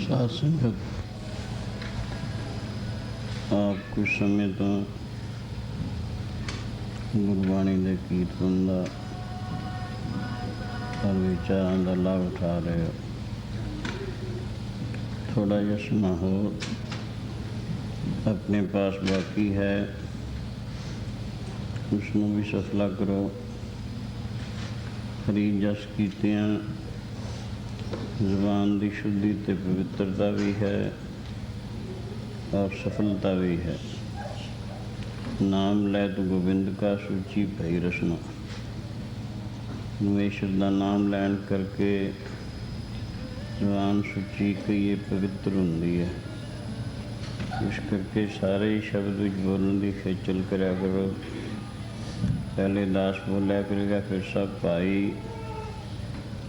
साध संगत आप कुछ समय तो गुरबाणी के कीर्तन का और विचारों का लाभ उठा रहे हो। थोड़ा जिहा समा हो अपने पास बाकी है, उसनों भी सफला करो। हरी जस कीतियां जबान की शुद्धि ते पवित्रता भी है और सफलता भी है। नाम लै तो गोबिंद का सूची भई रसना। परमेश्वर का नाम लैन करके जबान सुची कई पवित्र होंदी है। इस करके सारे ही शब्द विच बोलने की खेचल करा करो। पहले दास बोलिया करेगा, फिर सब भाई,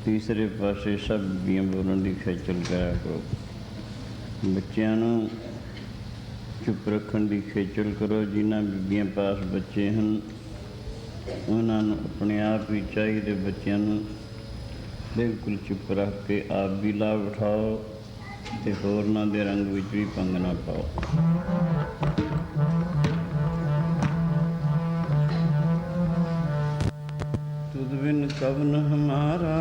तीसरे पासे सब बीबियां बोलने की खेचल करा करो। बच्चों नूं चुप रखने की खेचल करो। जिन्हां बीबियां पास बच्चे हैं उन्होंने अपने आप ही चाहिए बच्चों नूं बिल्कुल चुप रख के आप भी लाभ उठाओ तो होरना दे रंग विच भी भंग ना पाओ। तुद बिन कवन हमारा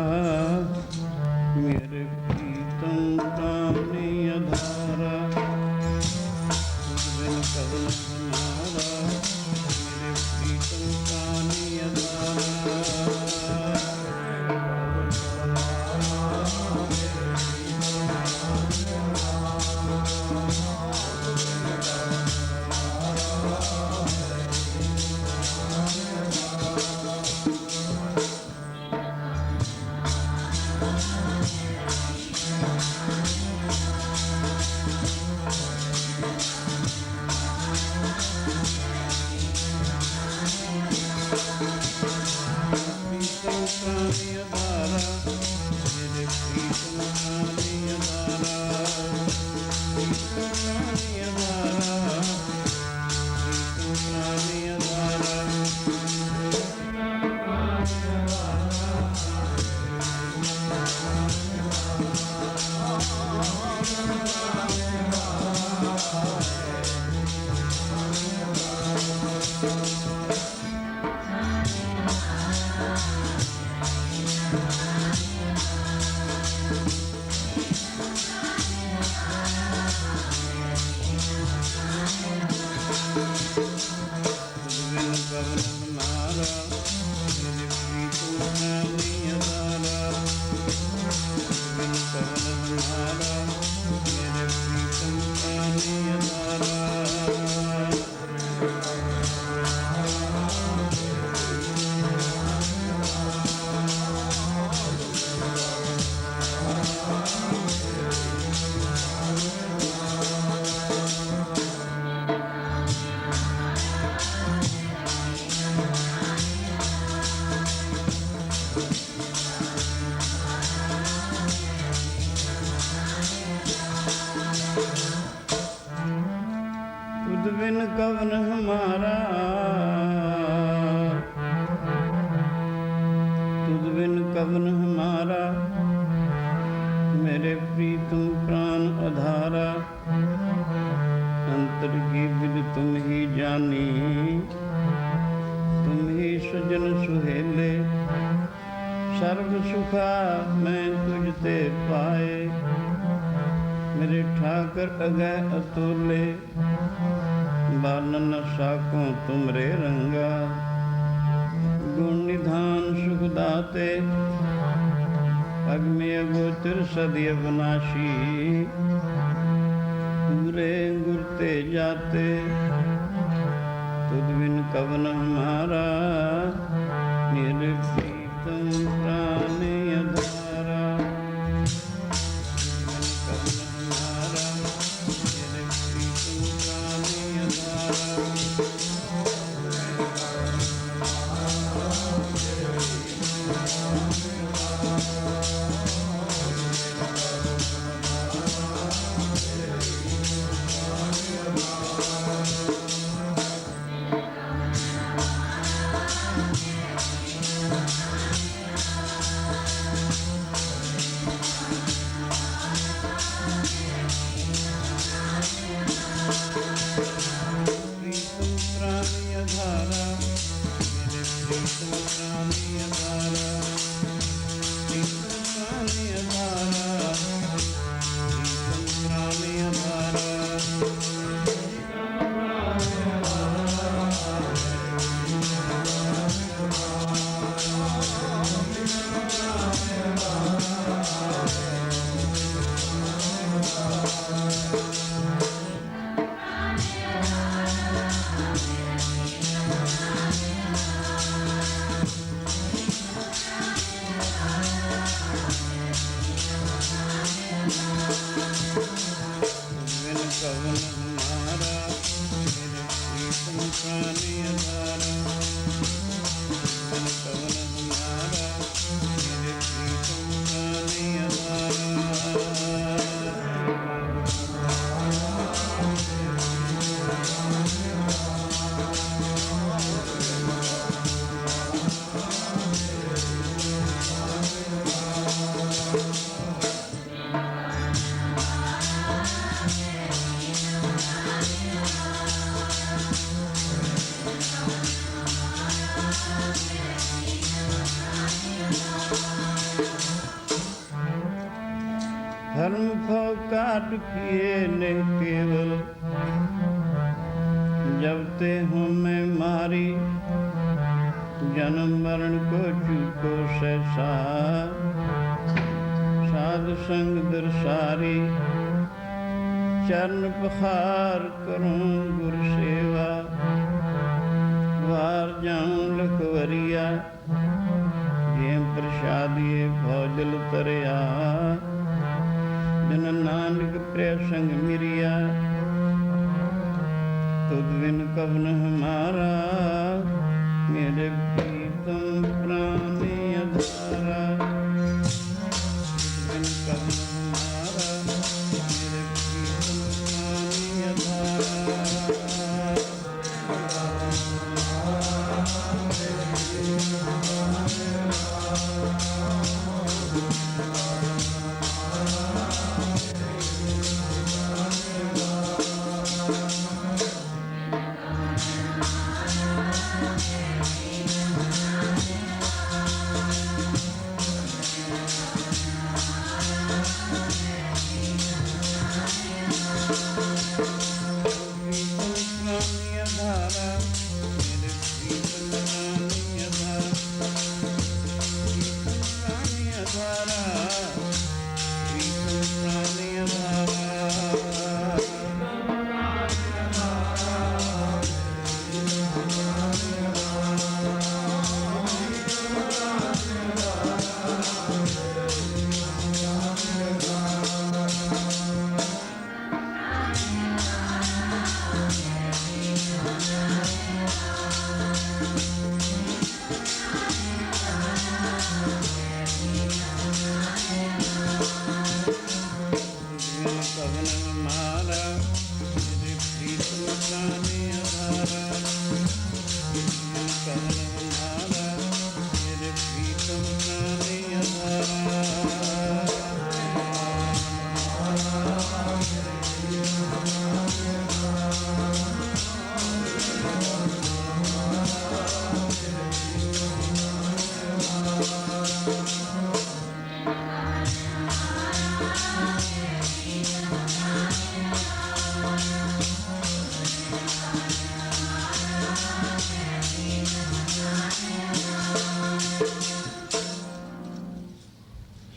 मेरे प्रीतम प्राणी आधारा। तुद बिन कवन हमारा मेरे प्रीतम प्राणी आधारा। तुद बिन कवन हमारा, तुद बिन कवन हमारा मेरे प्रीतम प्राण आधारा। अंतर की विद तुम ही जानी, तुम ही सजन सुहेले। सर्व सुखा मैं तुझते पाए, मेरे ठाकर अगै अतुले। बालन साकों तुमरे रंगा, गुण निधान सुख दाते। अग्नि अगोचर सदी अविनाशी, पूरे गुरते जाते। तुद बिन कवन हमारा मेरे प्रीतम प्राणी आधारा। धर्म को काट किए ने केवल जब ते हूँ मैं मारी जन्म मरण को चूको से साध संग दरसारी चरण पखार करूं गुर सेवा वार जाऊं लखवरिया जे प्रसादिए भौजल तरया जन नानक प्रसंग मिरिया तुद बिन कवन हमारा मेरे प्रीतम प्राणी अधारा तुद बिन कवन हमारा मेरे प्रीतम प्राणी अधारा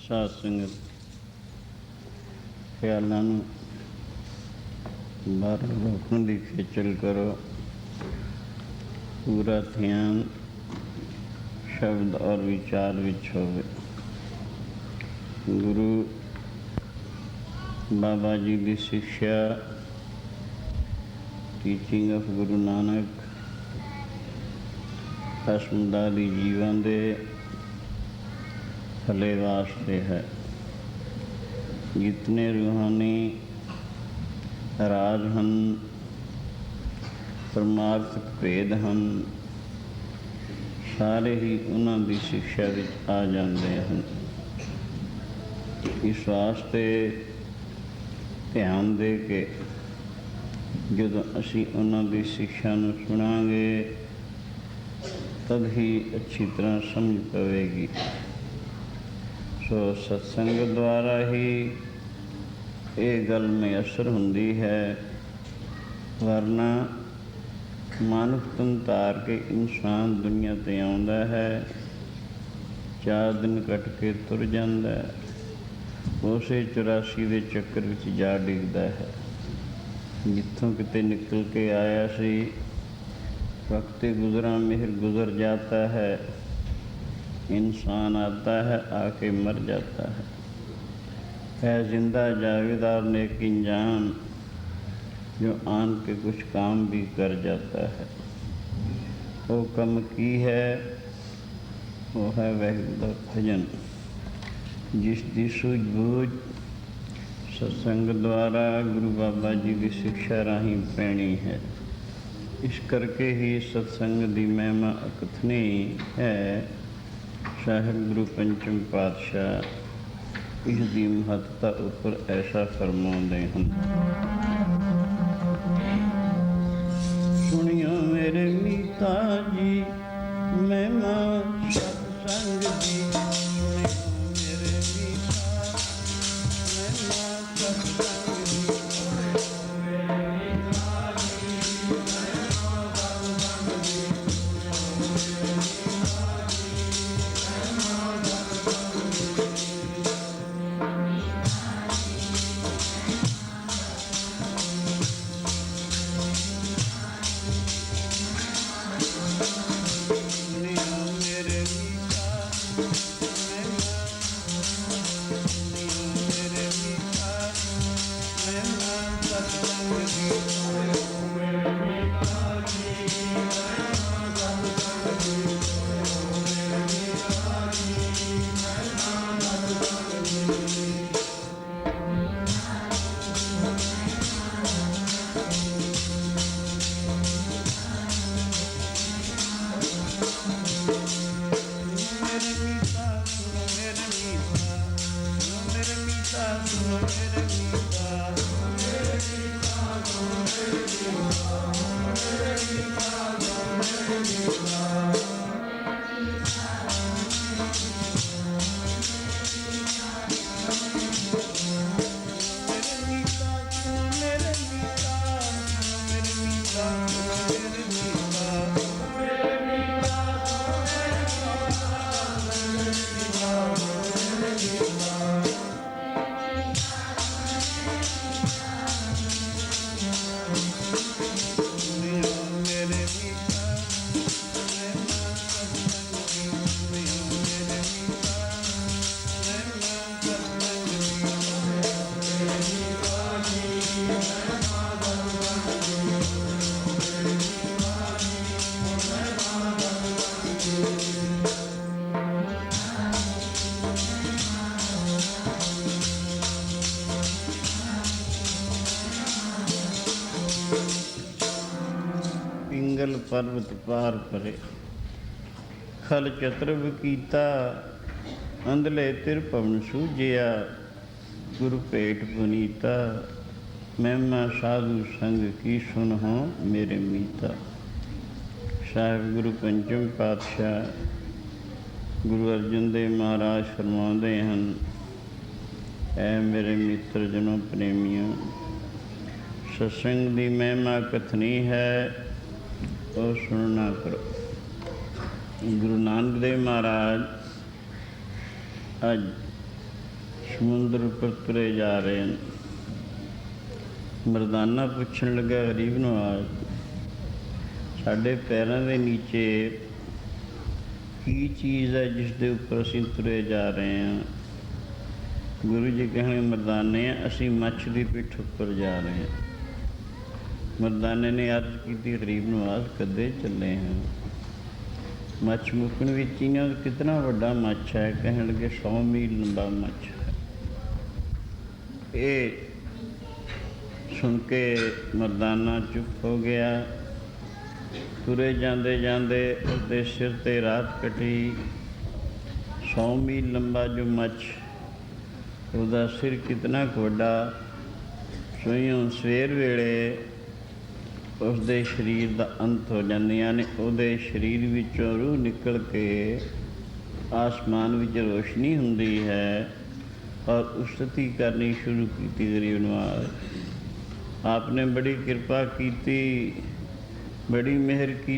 साध संगत ख्यालों बाहर रोकने की खेचल करो पूरा ध्यान शब्द और विचार विच होवे। गुरु बाबा जी की शिक्षा टीचिंग ऑफ गुरु नानक असमदादी जीवन दे भले वास्ते है। जितने रूहानी राज हैं परमार्थक भेद हैं सारे ही उन्हों की शिक्षा विच आ जाते हैं। इस वास्ते ध्यान दे के जदों असी उन्हों की शिक्षा नूं सुनांगे तद ही अच्छी तरह समझ पवेगी। सो सत्संग द्वारा ही ये गल में असर हुंदी है, वरना मानुख तन तार के इंसान दुनिया ते आउंदा है, 4 दिन कट के तुर जांदा है, उसे 84 दे चक्कर विच जा डिगदा है। जिथों किते निकल के आया सी, वक्त गुजरा मिहर गुजर जाता है, इंसान आता है आके मर जाता है जिंदा जावेदार नेक इंजान जो आन के कुछ काम भी कर जाता है। वो कम की है, वो है वाहिगुरू दा भजन, जिसकी सूझबूझ सत्संग द्वारा गुरु बाबा जी की शिक्षा राही पैनी है। इस करके ही सत्संग की महिमा अकथनी है। साहिब गुरु पंचम पातशाह इसकी महत्ता उपर ऐसा फरमाते हैं, सुनियो मेरे मीता जी महिमा सत्संग दी, सुनियो मेरे मीता महिमा सत्संग दी। पिंगल पर्वत पार परे, खल चतुर्भ कीता, अंधले तिर पवन सूझिया, गुरु भेट पुनीता, महिमा साधु संग की सुन हो मेरे मीता। साहिब गुरु पंचम पातशाह गुरु अर्जन देव महाराज फरमाते हैं, ऐ मेरे मित्र जनों प्रेमियों, सत्संग की महिमा कथनी है और सुनना करो। गुरु नानक देव महाराज अज समुद्र पर तुरे जा रहे हैं। मरदाना पूछन लगा गरीब नवाज, साढ़े पैरों के नीचे की चीज़ है जिसके उपर असीं तुरे जा रहे हैं? गुरु जी कहने, मरदाने असीं मच्छ की पिठ उपर जा रहे हैं। मरदाने ने अर्ज की, गरीब नवाज कदे चले हैं? मच्छ मुकन विच इन्हां कितना वड्डा मच्छ है? कहण लगे 100 मील लंबा मच्छ है। ये सुन के मरदाना चुप हो गया। तुरे जाते जाते उसके सिर ते रात कटी। 100 मील लंबा जो मच्छ, उसका सिर कितना वड्डा। सोइयों सवेर वेले ਉਸਦੇ ਸਰੀਰ ਦਾ ਅੰਤ ਹੋ ਜਾਂਦੀਆਂ ਨੇ। ਉਹਦੇ ਸਰੀਰ ਵਿੱਚੋਂ ਰੂਹ ਨਿਕਲ ਕੇ ਆਸਮਾਨ ਵਿੱਚ ਰੋਸ਼ਨੀ ਹੁੰਦੀ ਹੈ ਔਰ ਉਸਤਤੀ ਕਰਨੀ ਸ਼ੁਰੂ ਕੀਤੀ ਗਰੀਬ ਨਵਾਜ਼। आपने बड़ी कृपा की, बड़ी मेहर की,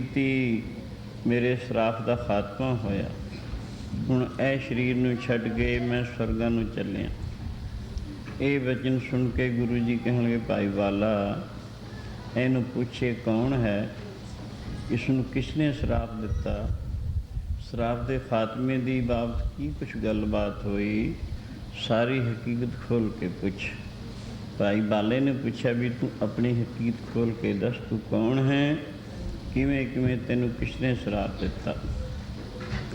मेरे श्राप का खात्मा होया। हुण ए शरीर नूं छड्ड के मैं स्वर्गां नूं चलिया। ये वचन सुन के गुरु जी कहणगे भाई वाला इहनूं पुछे कौन है, इसनूं किसने श्राप दिता, श्राप के खात्मे की बाबत की कुछ गलबात हुई, सारी हकीकत खोल के पुछ। भाई बाले ने पूछा भी तू अपनी हकीकत खोल के दस, तू कौन है, किवें किवें तेनू किसने श्राप दिता।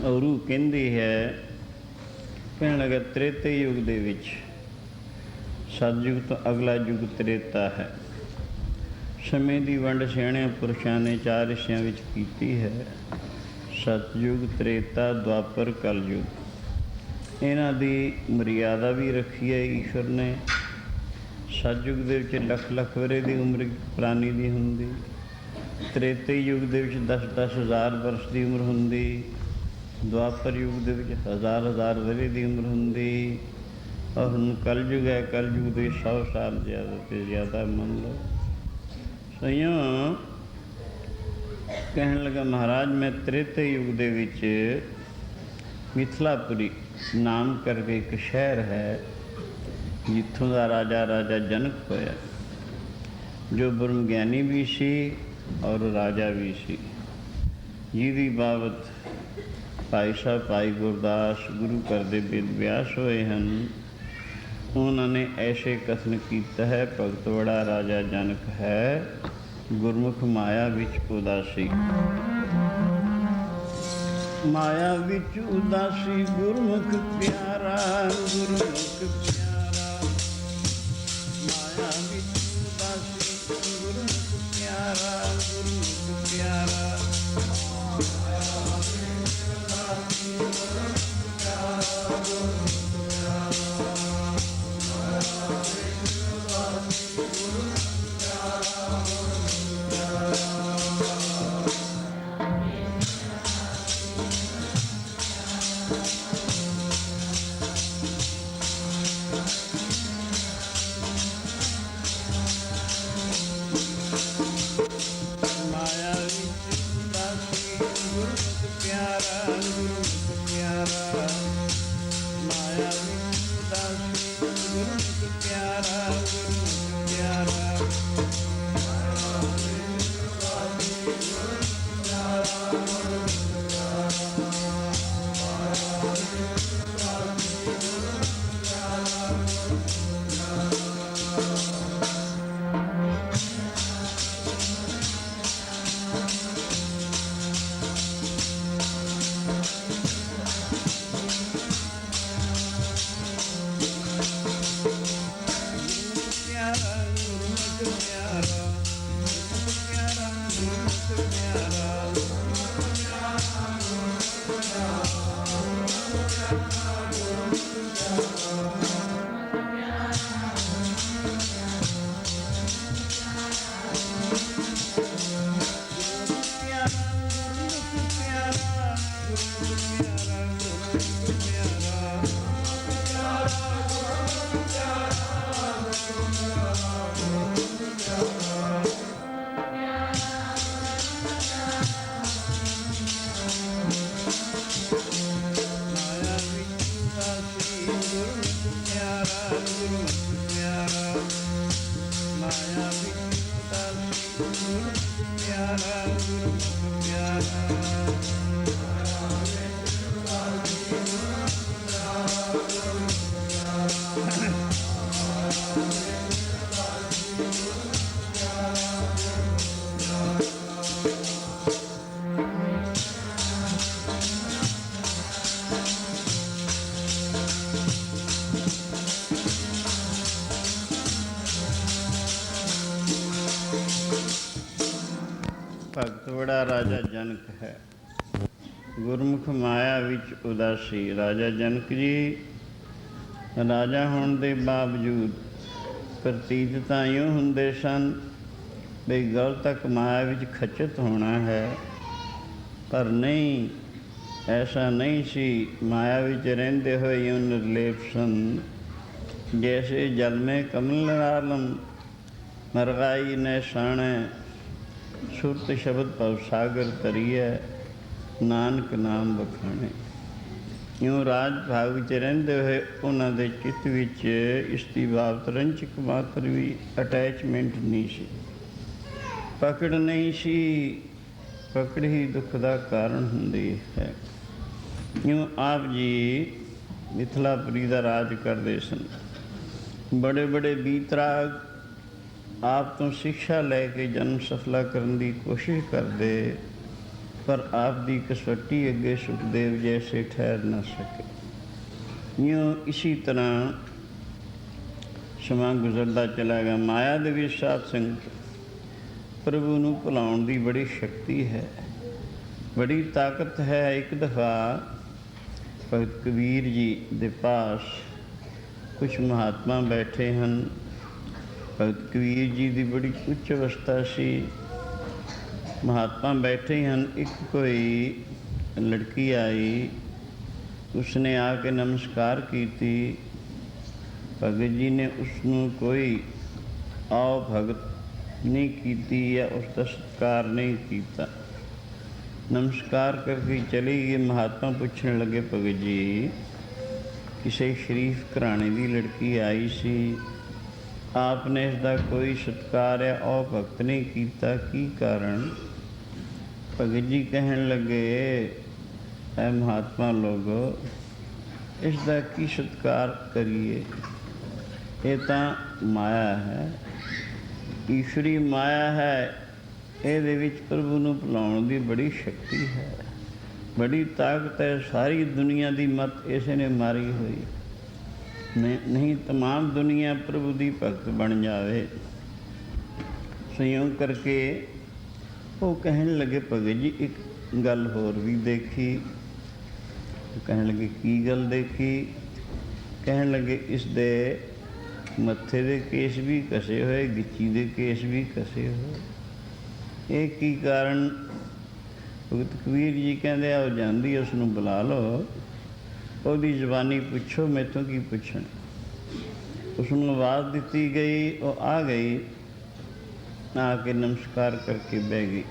और रूह कहती है, कहने लगा त्रेते युग दे विच, सतयुग तो अगला युग त्रेता है। समय की वंड सियाणे पुरुषों ने 4 हिस्सों विच कीती है, सतयुग, त्रेता, द्वापर, कलयुग। इन्हां दी मर्यादा भी रखी है ईश्वर ने। सतयुग दे विच लख लख वरे की उम्र प्राणी की हुंदी, त्रेते युग दे विच 10-10 हज़ार वर्ष की उम्र हुंदी, द्वापर युग दे विच 1000-1000 वरे की उम्र हुंदी, और हुण कलयुग है, कलयुग दे 100 साल ज़्यादा तो ज़्यादा मान लो। सही कहने लगा महाराज मैं त्रेते युग दे विच मिथिलापुरी नाम करके एक शहर है, जिथों का राजा जनक होया, जो ब्रह्म ज्ञानी भी सी और राजा भी सी, जिहदी बाबत भाई साहब भाई गुरदास गुरु करदे वेद व्यास होए हैं। उन्होंने ऐसे कथन किया है, भगत बड़ा राजा जनक है, गुरमुख माया विच उदासी। माया विच उदासी गुरमुख प्यारा, गुरमुख प्यारा। माया विच उदासी गुरमुख प्यारा, गुरमुख प्यारा। भगत बड़ा राजा जनक है, गुरमुख माया विच उदासी। राजा जनक जी राजा होने के बावजूद प्रतीत तां इउं हुंदे सन ਬਈ ਗਲ ਤੱਕ ਮਾਇਆ ਵਿੱਚ ਖਚਿਤ ਹੋਣਾ ਹੈ, ਪਰ ਨਹੀਂ, ਐਸਾ ਨਹੀਂ ਸੀ। ਮਾਇਆ ਵਿੱਚ ਰਹਿੰਦੇ ਹੋਏ ਇਉਂ ਨਿਰਲੇਪ ਸਨ, ਜੈਸੇ ਜਲ ਮੇਂ ਕਮਲ ਆਲਮ ਮਰਗਾਈ ਨੇ ਸਾਣੈ, ਸੁਰਤ ਸ਼ਬਦ ਭਵ ਸਾਗਰ ਤਰੀਐ, ਨਾਨਕ ਨਾਮ ਬਖਾਣੇ। ਇਉਂ ਰਾਜ ਭਾਗ ਵਿੱਚ ਰਹਿੰਦੇ ਹੋਏ ਉਹਨਾਂ ਦੇ ਚਿੱਤ ਵਿੱਚ ਇਸ ਦੀ ਬਾਬਤ ਰੰਚਕ ਮਾਤਰ ਵੀ ਅਟੈਚਮੈਂਟ ਨਹੀਂ ਸੀ, ਪਕੜ ਨਹੀਂ ਸੀ। ਪਕੜ ਹੀ ਦੁੱਖ ਦਾ ਕਾਰਨ ਹੁੰਦੀ ਹੈ। ਇਉਂ ਆਪ ਜੀ ਮਿਥਿਲਾਪੁਰੀ ਦਾ ਰਾਜ ਕਰਦੇ ਸਨ। ਬੜੇ ਬੜੇ ਬੀਤਰਾਗ ਆਪ ਤੋਂ ਸਿੱਖਿਆ ਲੈ ਕੇ ਜਨਮ ਸਫਲਾ ਕਰਨ ਦੀ ਕੋਸ਼ਿਸ਼ ਕਰਦੇ, ਪਰ ਆਪ ਦੀ ਕਸਵੱਟੀ ਅੱਗੇ ਸੁਖਦੇਵ ਜੈਸੇ ਠਹਿਰ ਨਾ ਸਕੇ। ਇਉਂ ਇਸੀ ਤਰ੍ਹਾਂ ਸਮਾਂ ਗੁਜ਼ਰਦਾ ਚਲਾ ਗਿਆ। ਮਾਇਆ ਦੇ ਵਿੱਚ ਸਾਧ ਸੰਗਤ ਪ੍ਰਭੂ ਨੂੰ ਭੁਲਾਉਣ ਦੀ ਬੜੀ ਸ਼ਕਤੀ ਹੈ, ਬੜੀ ਤਾਕਤ ਹੈ। ਇੱਕ ਦਫਾ ਭਗਤ ਕਬੀਰ ਜੀ ਦੇ ਪਾਸ ਕੁਛ ਮਹਾਤਮਾ ਬੈਠੇ ਹਨ। ਭਗਤ ਕਬੀਰ ਜੀ ਦੀ ਬੜੀ ਉੱਚ ਅਵਸਥਾ ਸੀ। ਮਹਾਤਮਾ ਬੈਠੇ ਹਨ। ਇੱਕ ਕੋਈ ਲੜਕੀ ਆਈ, ਉਸਨੇ ਆ ਕੇ ਨਮਸਕਾਰ ਕੀਤੀ। ਭਗਤ ਜੀ ਨੇ ਉਸਨੂੰ ਕੋਈ ਆਓ ਭਗਤ ਨਹੀਂ ਕੀਤੀ ਜਾਂ ਉਸ ਦਾ ਸਤਿਕਾਰ ਨਹੀਂ ਕੀਤਾ। ਨਮਸਕਾਰ ਕਰਕੇ ਚਲੀ ਗਈ। ਮਹਾਤਮਾ ਪੁੱਛਣ ਲੱਗੇ, ਭਗਤ ਜੀ ਕਿਸੇ ਸ਼ਰੀਫ ਘਰਾਣੇ ਦੀ ਲੜਕੀ ਆਈ ਸੀ, ਆਪ ਨੇ ਇਸ ਦਾ ਕੋਈ ਸਤਿਕਾਰ ਜਾਂ ਆਓ ਭਗਤ ਨਹੀਂ ਕੀਤਾ, ਕੀ ਕਾਰਨ? ਭਗਤ ਜੀ ਕਹਿਣ ਲੱਗੇ, ਐ ਮਹਾਤਮਾ ਲੋਗੋ, ਇਸ ਦਾ ਕੀ ਸਤਿਕਾਰ ਕਰੀਏ? ਇਹ ਤਾਂ ਮਾਇਆ ਹੈ, ਈਸ਼ਵਰੀ ਮਾਇਆ ਹੈ। ਇਹਦੇ ਵਿੱਚ ਪ੍ਰਭੂ ਨੂੰ ਭੁਲਾਉਣ ਦੀ ਬੜੀ ਸ਼ਕਤੀ ਹੈ, ਬੜੀ ਤਾਕਤ ਹੈ। ਸਾਰੀ ਦੁਨੀਆ ਦੀ ਮੱਤ ਇਸੇ ਨੇ ਮਾਰੀ ਹੋਈ। ਨਹੀਂ ਤਮਾਮ ਦੁਨੀਆ ਪ੍ਰਭੂ ਦੀ ਭਗਤ ਬਣ ਜਾਵੇ। ਸੰਯੋਗ ਕਰਕੇ ਉਹ ਕਹਿਣ ਲੱਗੇ, ਭਗਤ ਜੀ ਇੱਕ ਗੱਲ ਹੋਰ ਵੀ ਦੇਖੀ। ਕਹਿਣ ਲੱਗੇ, ਕੀ ਗੱਲ ਦੇਖੀ? ਕਹਿਣ ਲੱਗੇ, ਇਸ ਦੇ ਮੱਥੇ ਦੇ ਕੇਸ ਵੀ ਕਸੇ ਹੋਏ, ਗਿੱਚੀ ਦੇ ਕੇਸ ਵੀ ਕਸੇ ਹੋਏ, ਇਹ ਕੀ ਕਾਰਨ? ਭਗਤ ਕਬੀਰ ਜੀ ਕਹਿੰਦੇ, ਆਓ ਜਾਂਦੀ, ਉਸ ਨੂੰ ਬੁਲਾ ਲਓ, ਉਹਦੀ ਜ਼ੁਬਾਨੀ ਪੁੱਛੋ, ਮੈਥੋਂ ਕੀ ਪੁੱਛਣ। ਉਸ ਨੂੰ ਆਵਾਜ਼ ਦਿੱਤੀ ਗਈ, ਉਹ ਆ ਗਈ, ਆ ਕੇ ਨਮਸਕਾਰ ਕਰਕੇ ਬਹਿ ਗਈ।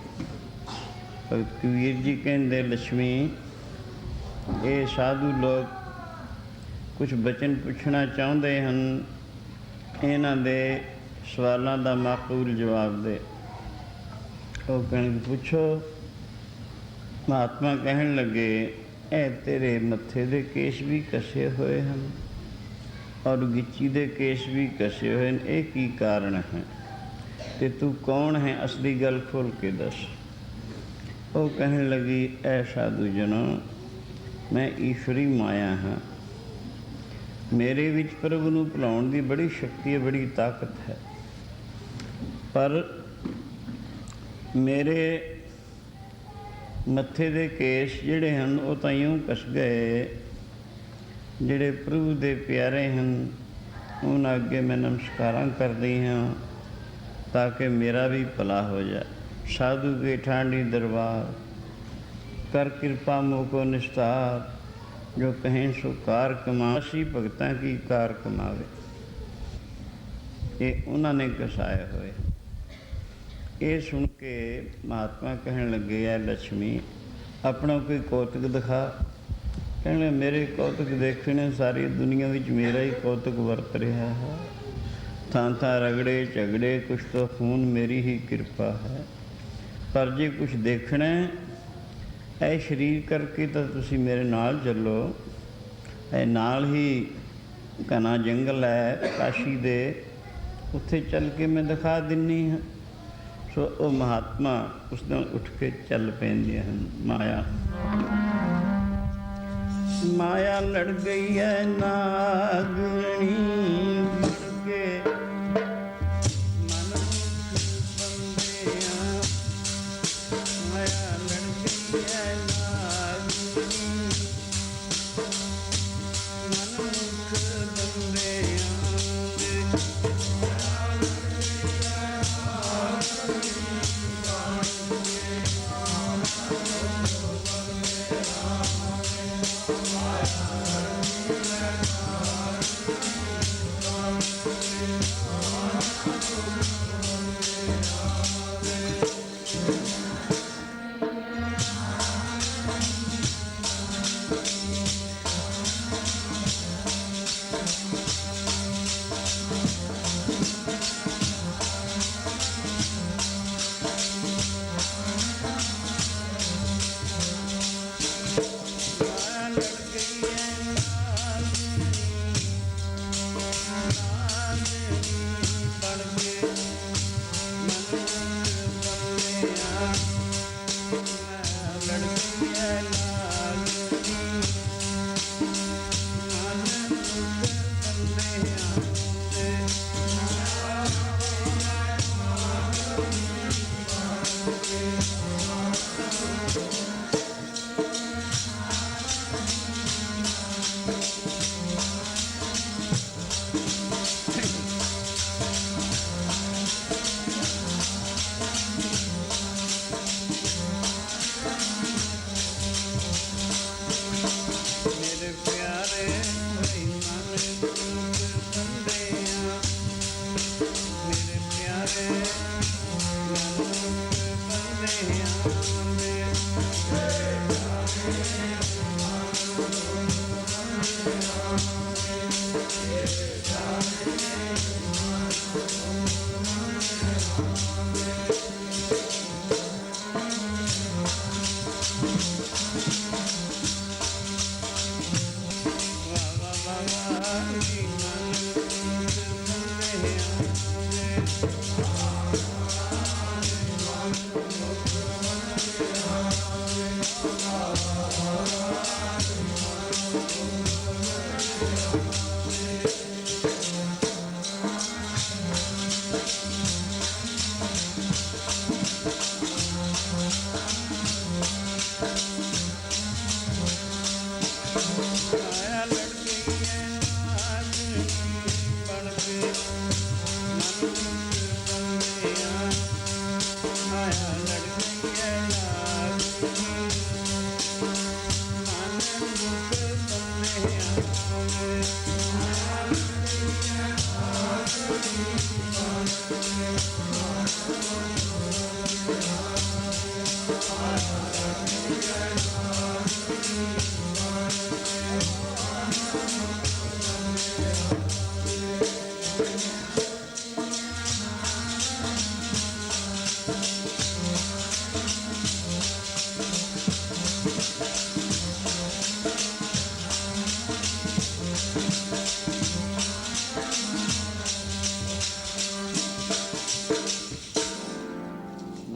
ਭਗਤ ਕਬੀਰ ਜੀ ਕਹਿੰਦੇ, ਲక్ష్ਮੀ, ਇਹ ਸਾਧੂ ਲੋਕ ਕੁਝ ਬਚਨ ਪੁੱਛਣਾ ਚਾਹੁੰਦੇ ਹਨ, ਇਹਨਾਂ ਦੇ ਸਵਾਲਾਂ ਦਾ ਮਾਕੂਲ ਜਵਾਬ ਦੇ। ਉਹ ਕਹਿਣ, ਪੁੱਛੋ। ਮਹਾਤਮਾ ਕਹਿਣ ਲੱਗੇ, ਇਹ ਤੇਰੇ ਮੱਥੇ ਦੇ ਕੇਸ ਵੀ ਕਸੇ ਹੋਏ ਹਨ ਔਰ ਗਿੱਚੀ ਦੇ ਕੇਸ ਵੀ ਕਸੇ ਹੋਏ ਹਨ, ਇਹ ਕੀ ਕਾਰਨ ਹੈ? ਤੇ ਤੂੰ ਕੌਣ ਹੈ? ਅਸਲੀ ਗੱਲ ਖੋਲ੍ਹ ਕੇ ਦੱਸ। ਉਹ ਕਹਿਣ ਲੱਗੀ, ਐ ਸਾਧੂ ਜਨੋ, ਮੈਂ ਈਸ਼ਵਰੀ ਮਾਇਆ ਹਾਂ। ਮੇਰੇ ਵਿੱਚ ਪ੍ਰਭੂ ਨੂੰ ਭੁਲਾਉਣ ਦੀ ਬੜੀ ਸ਼ਕਤੀ ਹੈ, ਬੜੀ ਤਾਕਤ ਹੈ, ਪਰ ਮੇਰੇ ਮੱਥੇ ਦੇ ਕੇਸ ਜਿਹੜੇ ਹਨ ਉਹ ਤਾਂ ਇਉਂ ਕੱਸ ਗਏ, ਜਿਹੜੇ ਪ੍ਰਭੂ ਦੇ ਪਿਆਰੇ ਹਨ ਉਹਨਾਂ ਅੱਗੇ ਮੈਂ ਨਮਸਕਾਰਾਂ ਕਰਦੀ ਹਾਂ ਤਾਂ ਕਿ ਮੇਰਾ ਵੀ ਭਲਾ ਹੋ ਜਾਏ। ਸਾਧੂ ਕੇ ਠਾਂਡੀ ਦਰਬਾਰ ਕਰ ਕਿਰਪਾ ਮੋਕੋ ਨਿਸਤਾਰ, ਜੋ ਕਹੇਂ ਸੋ ਕਾਰ ਕਮਾਸੀ, ਭਗਤਾਂ ਕੀ ਕਾਰ ਕਮਾਵੇ। ਇਹ ਉਹਨਾਂ ਨੇ ਕਸਾਏ ਹੋਏ। ਇਹ ਸੁਣ ਕੇ ਮਹਾਤਮਾ ਕਹਿਣ ਲੱਗੇ, ਐ ਲక్ష్ਮੀ, ਆਪਣਾ ਕੋਈ ਕੌਤਕ ਦਿਖਾ। ਕਹਿੰਦੇ, ਮੇਰੇ ਕੌਤਕ ਦੇਖਣੇ, ਸਾਰੀ ਦੁਨੀਆ ਵਿੱਚ ਮੇਰਾ ਹੀ ਕੌਤਕ ਵਰਤ ਰਿਹਾ ਹੈ। ਥਾਂ ਥਾਂ ਰਗੜੇ ਝਗੜੇ, ਕੁਛ ਤਾਂ ਖੂਨ, ਮੇਰੀ ਹੀ ਕਿਰਪਾ ਹੈ। ਪਰ ਜੇ ਕੁਛ ਦੇਖਣਾ ਇਹ ਸਰੀਰ ਕਰਕੇ ਤਾਂ ਤੁਸੀਂ ਮੇਰੇ ਨਾਲ ਚੱਲੋ। ਇਹ ਨਾਲ ਹੀ ਘਣਾ ਜੰਗਲ ਹੈ ਕਾਸ਼ੀ ਦੇ, ਉੱਥੇ ਚੱਲ ਕੇ ਮੈਂ ਦਿਖਾ ਦਿੰਦੀ ਹਾਂ। ਸੋ ਉਹ ਮਹਾਤਮਾ ਉਸ ਨਾਲ ਉੱਠ ਕੇ ਚੱਲ ਪੈਂਦੀਆਂ ਹਨ। ਮਾਇਆ ਲੜ ਗਈ ਹੈ ਨਾਗਣੀ ਬਣ ਕੇ, ਮਨ ਬੰਦਿਆਂ। ਮਾਇਆ ਲੜ ਗਈ ਹੈ ਨਾਗਣੀ, ਮਨ ਮੁਖ ਬੰਦਿਆਂ ਦੇ।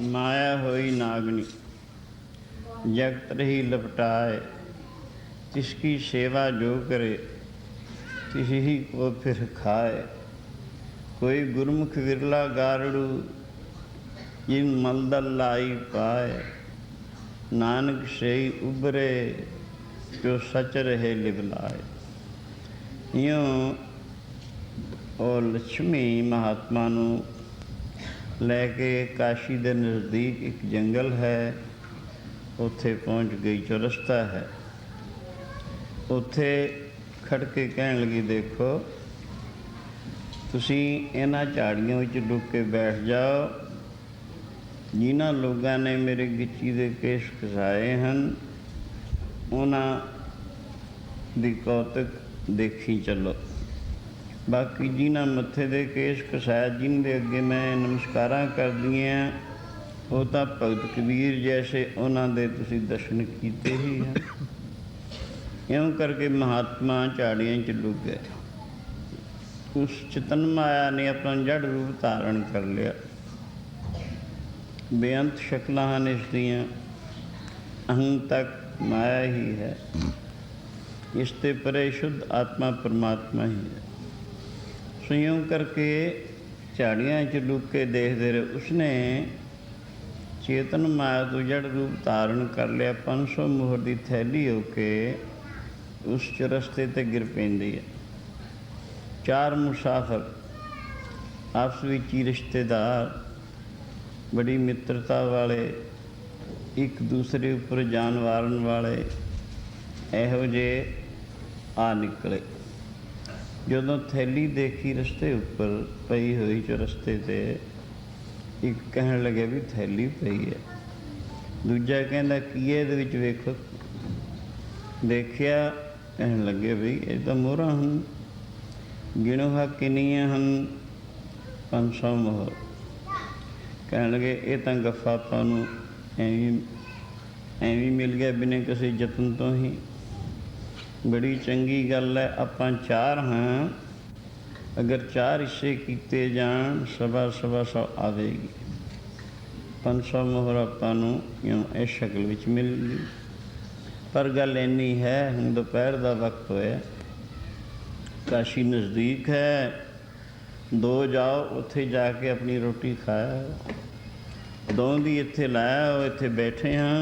माया होई नागनी जगत रही लपटाए, तिसकी सेवा जो करे तिसी को फिर खाए। कोई गुरमुख विरला गारड़ू जिन मलदल लाई पाए, नानक सही उभरे जो सच रहे लिवलाए। यूँ और लक्ष्मी महात्मा नू लैके काशी के नज़दीक एक जंगल है, उत्थे पहुँच गई। चौरस्ता है, उत्थे खड़ के कहन लगी, देखो तुसी इन्हां झाड़ियों विच लुक के बैठ जाओ। जिन्हां लोगों ने मेरे गिच्ची दे केश खसाए हैं, उन्हां दी कौतक देखी चलो। बाकी जिन्हां मत्थे दे केश खसाए, जिनके अगे मैं नमस्कारां कर दियां, वो तो भगत कबीर जैसे उन्होंने तुसी दर्शन किए ही हैं। इउं करके महात्मा झाड़ियां च लुक गए। उस चेतन माया ने अपना जड़ रूप धारण कर लिया। बेअंत शक्लां हैं इसदियां, अहं तक माया ही है। इसते परे शुद्ध आत्मा परमात्मा ही है। संयोग करके झाड़ियां च लुक के देखते रहे। उसने चेतन माया तो जड़ रूप धारण कर लिया। 500 मोहर की थैली होके उस चौरस्ते ते गिर पैंदी है। 4 मुसाफिर आपस विच ही रिश्तेदार, बड़ी मित्रता वाले, एक दूसरे उपर जान वारन वाले, इहो जे आ निकले। जदों थैली देखी रस्ते उपर पई हुई चौरस्ते ते, एक कहन लगे भी थैली पई है, दूजा कहता की है इहदे विच वेखो। देखिया, कहन लगे भी ये तो मोहरां हन, गिणो हा किनियां हन, 500 मोहर। कहन लगे ये तो गफ्फा आपां नूं एवं मिल गया बिना किसी यतन तो ही, बड़ी चंगी गल है। आपां 4 हाँ, अगर 4 हिस्से किए जान 100 आवेगी। 500 मोहर आपां नूं इस शक्ल विच मिल गई। पर गल इन्नी है, हुण दोपहर का वक्त होया, काशी नज़दीक है, 2 जाओ उत्थे जाके अपनी रोटी खाया, 2 दी इत्थे लाया, इत्थे बैठे हाँ,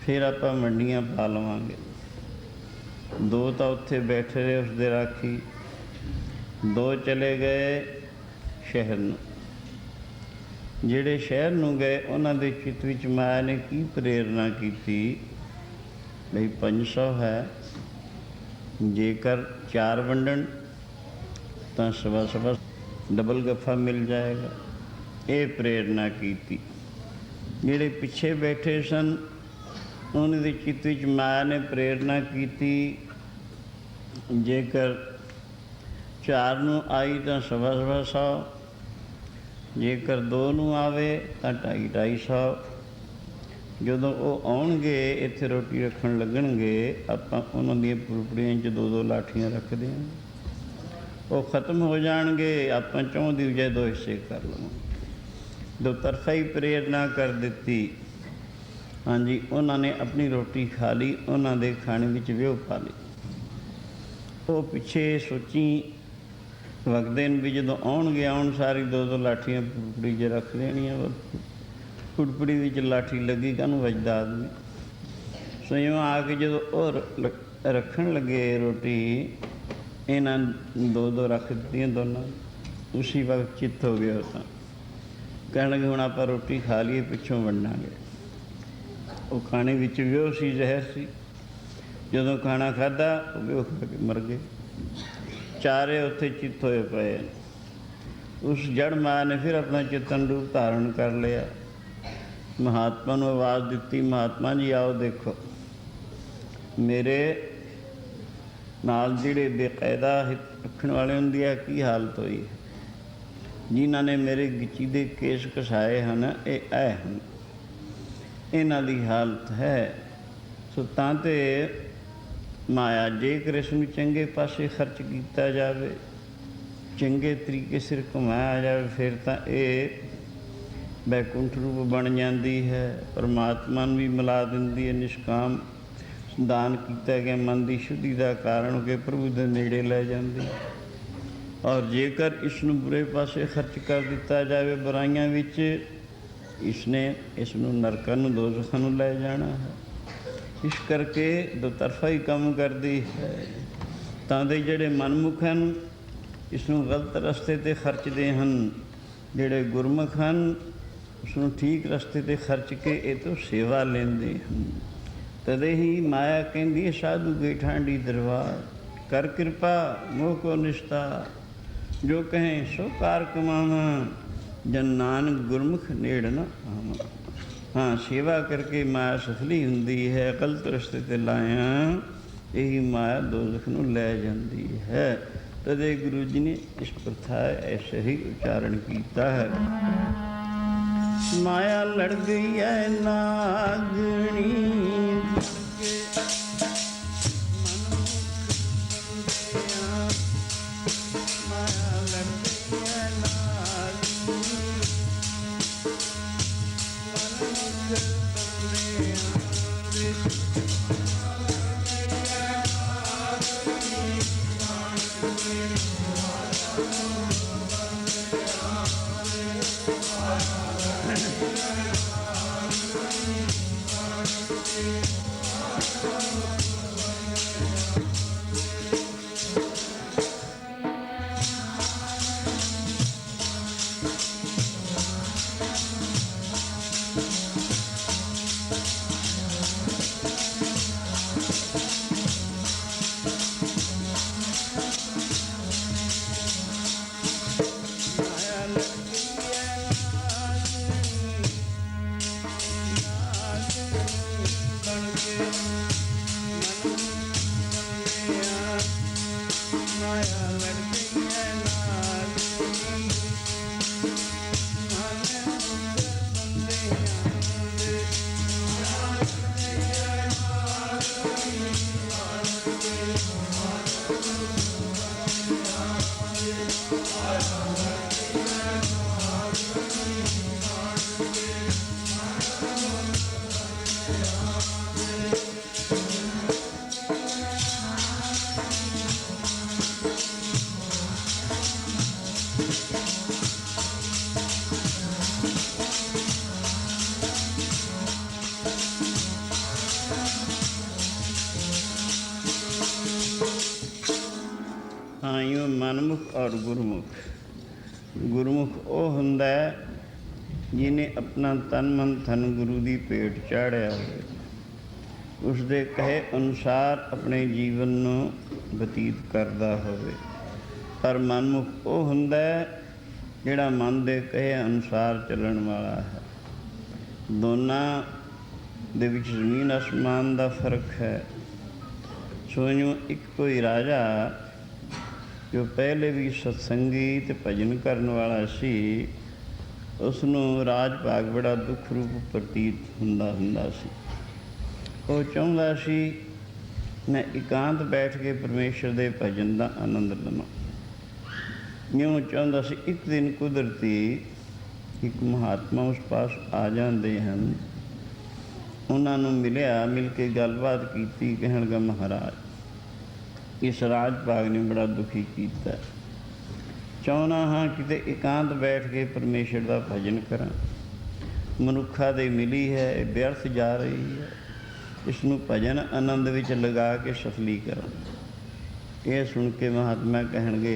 फिर आपां मंडियां पा लवांगे। 2 तो उत्थे बैठे रहे उसदे राखी, 2 चले गए शहर नूं। जिहड़े शहर नूं गए उन्हां दे चित्त विच माया ने की प्रेरणा कीती बई 500 है, जेकर 4 वंडण तो 1.25 डबल गफ्फा मिल जाएगा। ये प्रेरणा की। जिहड़े पिछे बैठे सन उन्हां दे चित्त विच माया ने प्रेरणा की, जेकर 4 नूं आई तो 1.25, जेकर 2 नूं आवे तो 250। जदों वो आउणगे इत्थे रोटी रखण लगणगे, आपां उन्हां दीआं पुरपड़ियां 'च 2-2 लाठियां रखदे हां, वो खत्म हो जाणगे, आपां 4 दी बजाय 2 हिस्से कर लवांगे। 2 तरफा ही प्रेरणा कर दित्ती। हाँ जी, उन्होंने अपनी रोटी खा ली, उन्होंने खाने विच व्योह पा ली। वो पिछे सोची वगदे भी जदों आउणगे, आउण सारी 2-2 लाठियां पुरपड़ी 'च रख लेणियां। पुरपड़ी विच लाठी लगी काहनूं वजदा आदमी। स्वयं आके जो और रखन लगे रोटी, इन्हां 2-2 रख दित्तियां दोनों। उसी वक्त चित्त हो गया होता, कहण लगे हुण आपां रोटी खा लीए, पिछों वंडांगे। वो खाने विच व्योह सी, जहर सी। जदों खाना खाधा व्योह खा के मर गए। चारे उत्थे चित्त होए पए। उस जड़ माया ने फिर अपना चेतन रूप धारण कर लिया। महात्मा नूं आवाज़ दित्ती, महात्मा जी आओ देखो, मेरे नाल जिहड़े बेकायदा रखण वाले उनकी की हालत हुई है, जिन्हां ने मेरे गिची दे केस घसाए हैं, ये ऐ हैं, इन्हां दी हालत है। सो तां ते माया जेकर इसनूं चंगे पासे खर्च किया जाए, चंगे तरीके सिर घुमाया जाए, फिर तां ये बैकुंठ रूप बन जाती है। परमात्मा भी मिला दिंदी है। निष्काम दान किया गया मन की शुद्धि का कारण हो के प्रभु के नेड़े लै जाती। और जेकर इसनूं बुरे पासे खर्च कर दिता जाए बुराइयां विच, इसने इसनूं नरकां नूं दोज़खां नूं लै जाना है। इस करके दो तरफा ही काम करती है। तां दे जिहड़े मनमुख हैं इसनूं गलत रस्ते ते खर्चते हैं, जिहड़े गुरमुख हैं उसनूं ठीक रस्ते ते खर्च के ये तो सेवा लेंदे हैं। तदे ही माया कहती साधु के ठांडी दरबार, कर कृपा मोह को निस्तार, जो कहें सो कार कमावा, जन नानक गुरमुख नेड़ न आवा। हाँ, सेवा करके माया सफली हुंदी है। गलत रस्ते ते लाया यही माया दोज़ख नूं लै जाती है। तदे गुरु जी ने इस प्रथा ऐसे ही उच्चारण किया है। माया लड़ गई है नागणी, ਮਾਇਆ ਲੜਦੀ ਹੈ ਨਾਲ हाँ यूँ मनमुख और गुरमुख। गुरमुख वो हुंदा है जिन्हें अपना तन मन धन गुरु की भेंट चाढ़िया हो, उसके कहे अनुसार अपने जीवन नूं बतीत करता होवे। पर मनमुख वो हुंदा है जिहड़ा मन दे कहे अनुसार चलण वाला है। दोनों दे विच जमीन आसमान का फर्क है। सोइयों एक कोई राजा जो पहले भी सत्संगी ते भजन करने वाला सी, उसनों राज भाग बड़ा दुख रूप प्रतीत हुंदा सी। वो चाहुंदा सी मैं एकांत बैठ के परमेश्वर दे भजन का आनंद लवां। यूँ चाहुंदा सी। एक दिन कुदरती एक महात्मा उस पास आ जाते हैं। उन्होंने मिलिया, मिल के गलबात की। कहण लगा महाराज इस राज भाग ने बड़ा दुखी किया। चाहना हाँ किते एकांत बैठ के परमेश्वर का भजन करा। मनुखा दे मिली है व्यर्थ जा रही है, इसनों भजन आनंद विच लगा के सफली करा। यह सुन के महात्मा कहणगे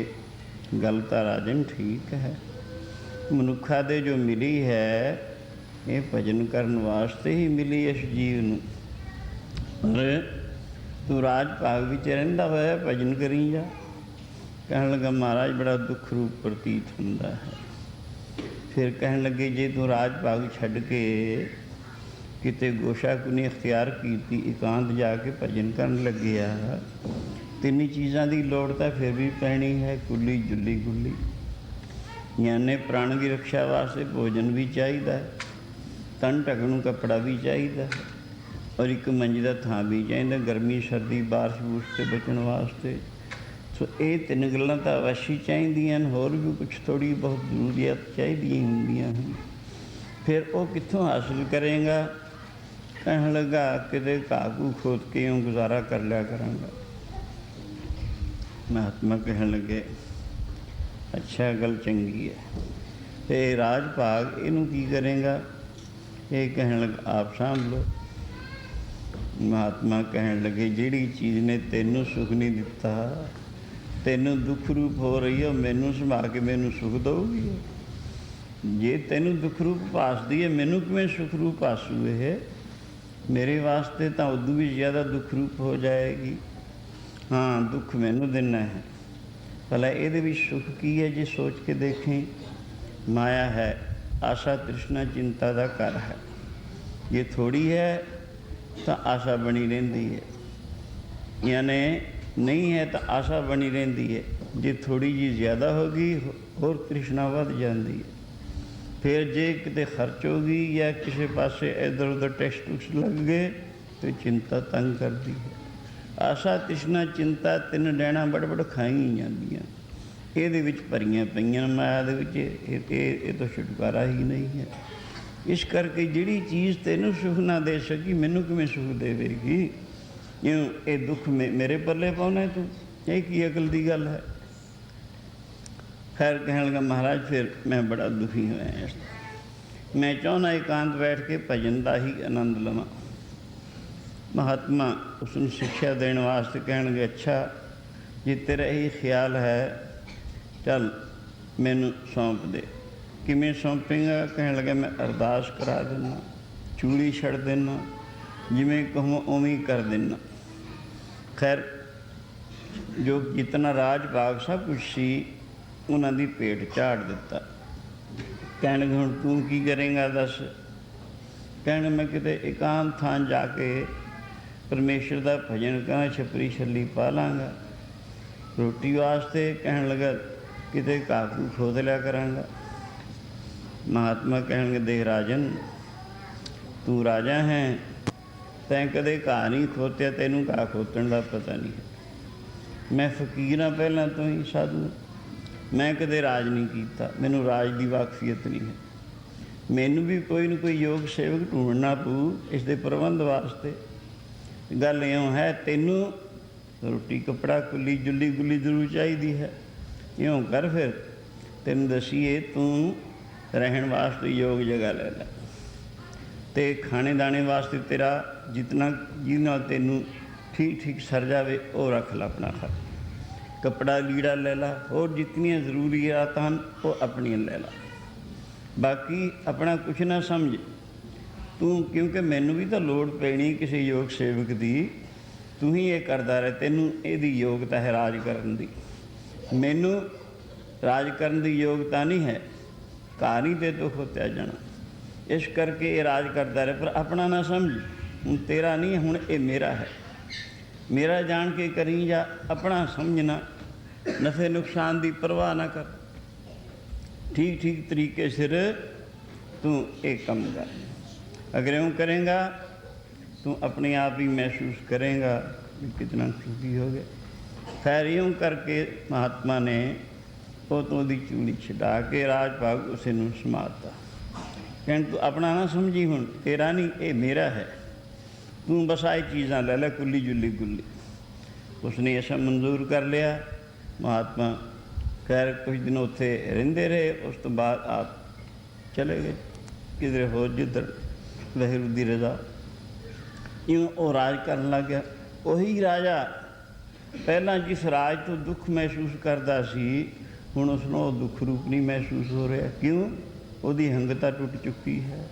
गल तां राजन ठीक है। मनुखा दे जो मिली है ये भजन करने वास्ते ही मिली इस जीव नूं। पर तू राज भाग विच रहिंदा होया भजन करी जा। कहण लगा महाराज बड़ा दुख रूप प्रतीत हुंदा है। फिर कहण लगे जे तू राज भाग छड्ड के किते गोशाकुनी अख्तियार की एकांत जाके भजन करन लग्या, तिन्नी चीज़ां की लोड़ तां फिर भी पैनी है, कुली जुली गुली। याने प्राण की रक्षा वास्ते भोजन भी चाहिए, तन ढकणू कपड़ा भी चाहिए और एक मंजी का थां भी चाहिए, गर्मी सर्दी बारिश बूरिश से बचने वास्ते। सो ये तीन गल्लां तां अवश्य चाहिए, होर भी कुछ थोड़ी बहुत जरूरियात चाहिए होंदियां हैं। फिर वो कित्थों हासिल करेगा? कहने लगा किते घाह घू खोद के यूँ गुजारा कर लिया करांगा। महात्मा कहने लगे अच्छा गल चंगी है। ते राज भाग इनू की करेगा? ये कहने लगा आप सांभ लो। महात्मा कहने लगे जिहड़ी चीज़ ने तेनू सुख नहीं दिता, तेनू दुख रूप हो रही है, मैनू संभाल के मैनू सुख दऊगी। जे तेनू दुख रूप भासदी है, मैनू किवें सुख रूप भासू है? मेरे वास्ते तो उदों भी ज़्यादा दुख रूप हो जाएगी। हाँ दुख मैनू देना है। भला ये भी सुख की है? जे सोच के देखें माया है, आशा तृष्णा चिंता का घर है। ये थोड़ी है तो आशा बनी रही है, यानी नहीं है तो आशा बनी रही है। जे थोड़ी जी ज़्यादा होगी और तृष्णा बढ़ जाती है। फिर जे किते खर्च होगी या किसी पासे इधर उधर टेस्ट टूस्ट लग गए तो चिंता तंग करती है। आशा तृष्णा चिंता तीन डैना बड़ बड़ खाई जांदियां, ये भरियां पईयां माया दे विच। ये तो छुटकारा ही नहीं है। इस करके जिहड़ी चीज़ तेनू सुख ना दे सकी, मैनू किवें सुख देवेगी? यूँ ये दुख मेरे पल्ले पाउना तू, ये की अकल की गल है? खैर कहने लगा महाराज फिर मैं बड़ा दुखी होया। मैं चाहना एकांत बैठ के भजन का ही आनंद लवां। महात्मा उसने शिक्षा देने वास्ते कहण लगे अच्छा जे तेरा यही ख्याल है चल मैनू सौंप दे। किमें सौंपेगा? कहने लगे मैं अरदास करा देना, चूड़ी छड़ देना, जिमें कहूँ उवें कर देना। खैर जो जितना राज भाग सब कुछ सी उन्होंने भेंट झाड़ दिता। कहने लगे हुण तू की करेंगा दस? कहने मैं किते एकांत थान जाके परमेश्वर का भजन करा, छपरी छली पा लाँगा। रोटी वास्ते कहन लगा किते घाह घू खोद लिया करांगा। महात्मा कहणगे देख राजन, तू राजा है, तैं कदे घाह नहीं खोतिया, तैनूं घाह खोतण का पता नहीं। मैं फकीर हाँ पहलां तो ही, साधु, मैं कदे राज नहीं कीता, मैनूं राज की वाकफीयत नहीं है। मैनू भी कोई ना कोई योग सेवक ढूंढना पू इस दे प्रबंध वास्ते। गल इउं है, तैनूं रोटी कपड़ा कुली जुली गुली जरूर चाहिए है। इउं कर फिर तेन दसीए, तू रहन वास्ते योग जगह ले लै, ते खाने दाने वास्ते तेरा जितना जिन्ना तेनू ठीक ठीक सर जावे वो रख ला अपना खा। कपड़ा लीड़ा ले ला, और जितनियां जरूरियात हैं वो अपनियां ले ला, बाकी अपना कुछ ना समझ तू, क्योंकि मैनू भी तो लोड़ पैनी किसी योग सेवक की। तू ही ये करता रहे, तेनू यदी योग्यता है राज करन दी, मैनू राज करन दी योग्यता नहीं है। घर ही ते तो खोत्या जाना, इस करके ये राज करता रहे, पर अपना ना समझ। हूँ तेरा नहीं, हूँ ये मेरा है, मेरा जान के करी जा, अपना समझना, नफे नुकसान की परवाह ना कर, ठीक ठीक तरीके सिर तू एक कम कर। अगर यूँ करेंगा तू अपने आप ही महसूस करेंगा कि कितना सुखी हो गया। खैर यूँ करके महात्मा ने वो तो दी चूड़ी छड़ा के राज भाग उसे नूं समाता। कहन तू अपना ना समझी, हूँ तेरा नहीं ये मेरा है, तू बस आई चीज़ां ले लै कुली जुली गुली। उसने ऐसा मंजूर कर लिया। महात्मा खैर कुछ दिन उत्थे रहिंदे रहे, उस तो बाद आप चले गए किधरे होर जिधर वाहिगुरू दी रज़ा। इउं वो राज करन लग गया। वही राजा पहला जिस राज तो दुख महसूस करता सी, हुण उसनूं वो दुख रूप नहीं महसूस हो रहा। क्यों? उसकी हंगता टुट चुकी है,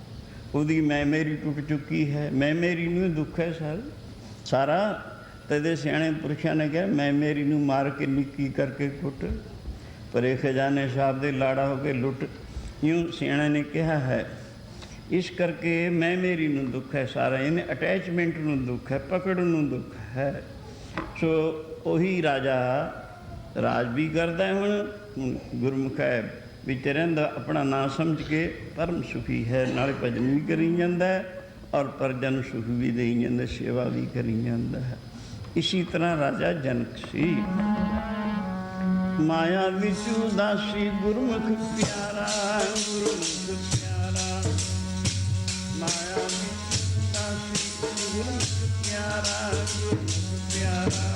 उसकी मैं मेरी टुट चुकी है। मैं मेरी नूं दुख है सारा। तदे सियाणे पुरुषों ने कहा मैं मेरी नूं मार के निक्की करके कुट, पर एक खजाने साहब दे लाड़ा हो के लुट। यूँ सियाणे ने कहा है। इस करके मैं मेरी नूं दुख है सारा, यानी अटैचमेंट नूं दुख है, पकड़ नूं दुख है। सो वही राजा राज भी करता है, हुण गुरमुख है विच रहिंदा, अपना ना समझ के परम सुखी है, नाले भजन भी करी जाता है और परजन सुख भी देई जाता, सेवा भी करी जाता है। इसी तरह राजा जनक सी। माया विच उदासी गुरमुख प्यारा, गुरमुख प्यारा, माया विच उदासी गुरमुख प्यारा, गुरमुख प्यारा।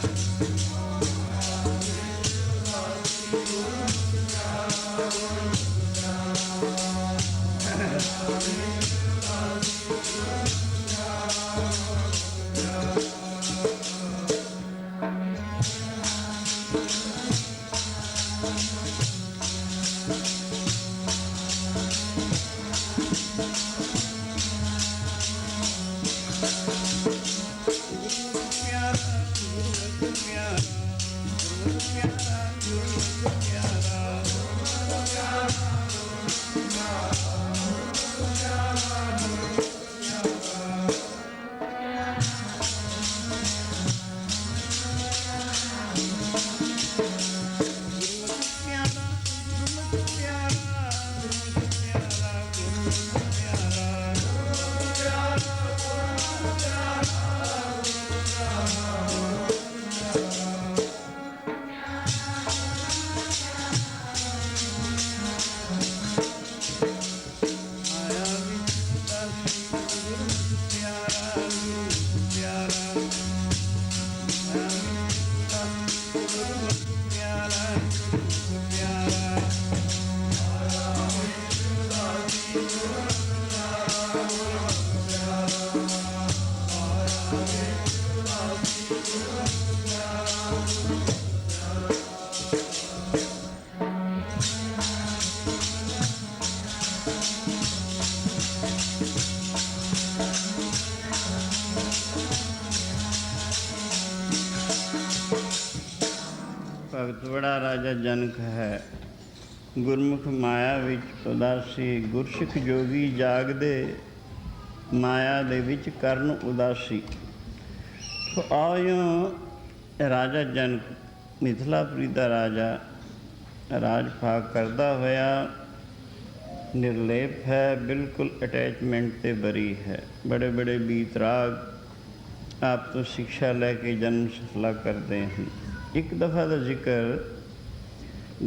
भगत बड़ा राजा जनक है। गुरमुख माया विच उदासी, गुरसिख जोगी जागदे, माया दे विच करन उदासी। तो आओ राजा जनक ਮਿਥਿਲਾਪੁਰੀ ਦਾ ਰਾਜਾ ਰਾਜ ਭਾਗ ਕਰਦਾ ਹੋਇਆ ਨਿਰਲੇਪ ਹੈ, ਬਿਲਕੁਲ ਅਟੈਚਮੈਂਟ 'ਤੇ ਬਰੀ ਹੈ। ਬੜੇ ਬੜੇ ਬੀਤਰਾਗ ਆਪ ਤੋਂ ਸਿੱਖਿਆ ਲੈ ਕੇ ਜਨਮ ਸਫਲਾ ਕਰਦੇ ਹਨ। ਇੱਕ ਦਫਾ ਦਾ ਜ਼ਿਕਰ,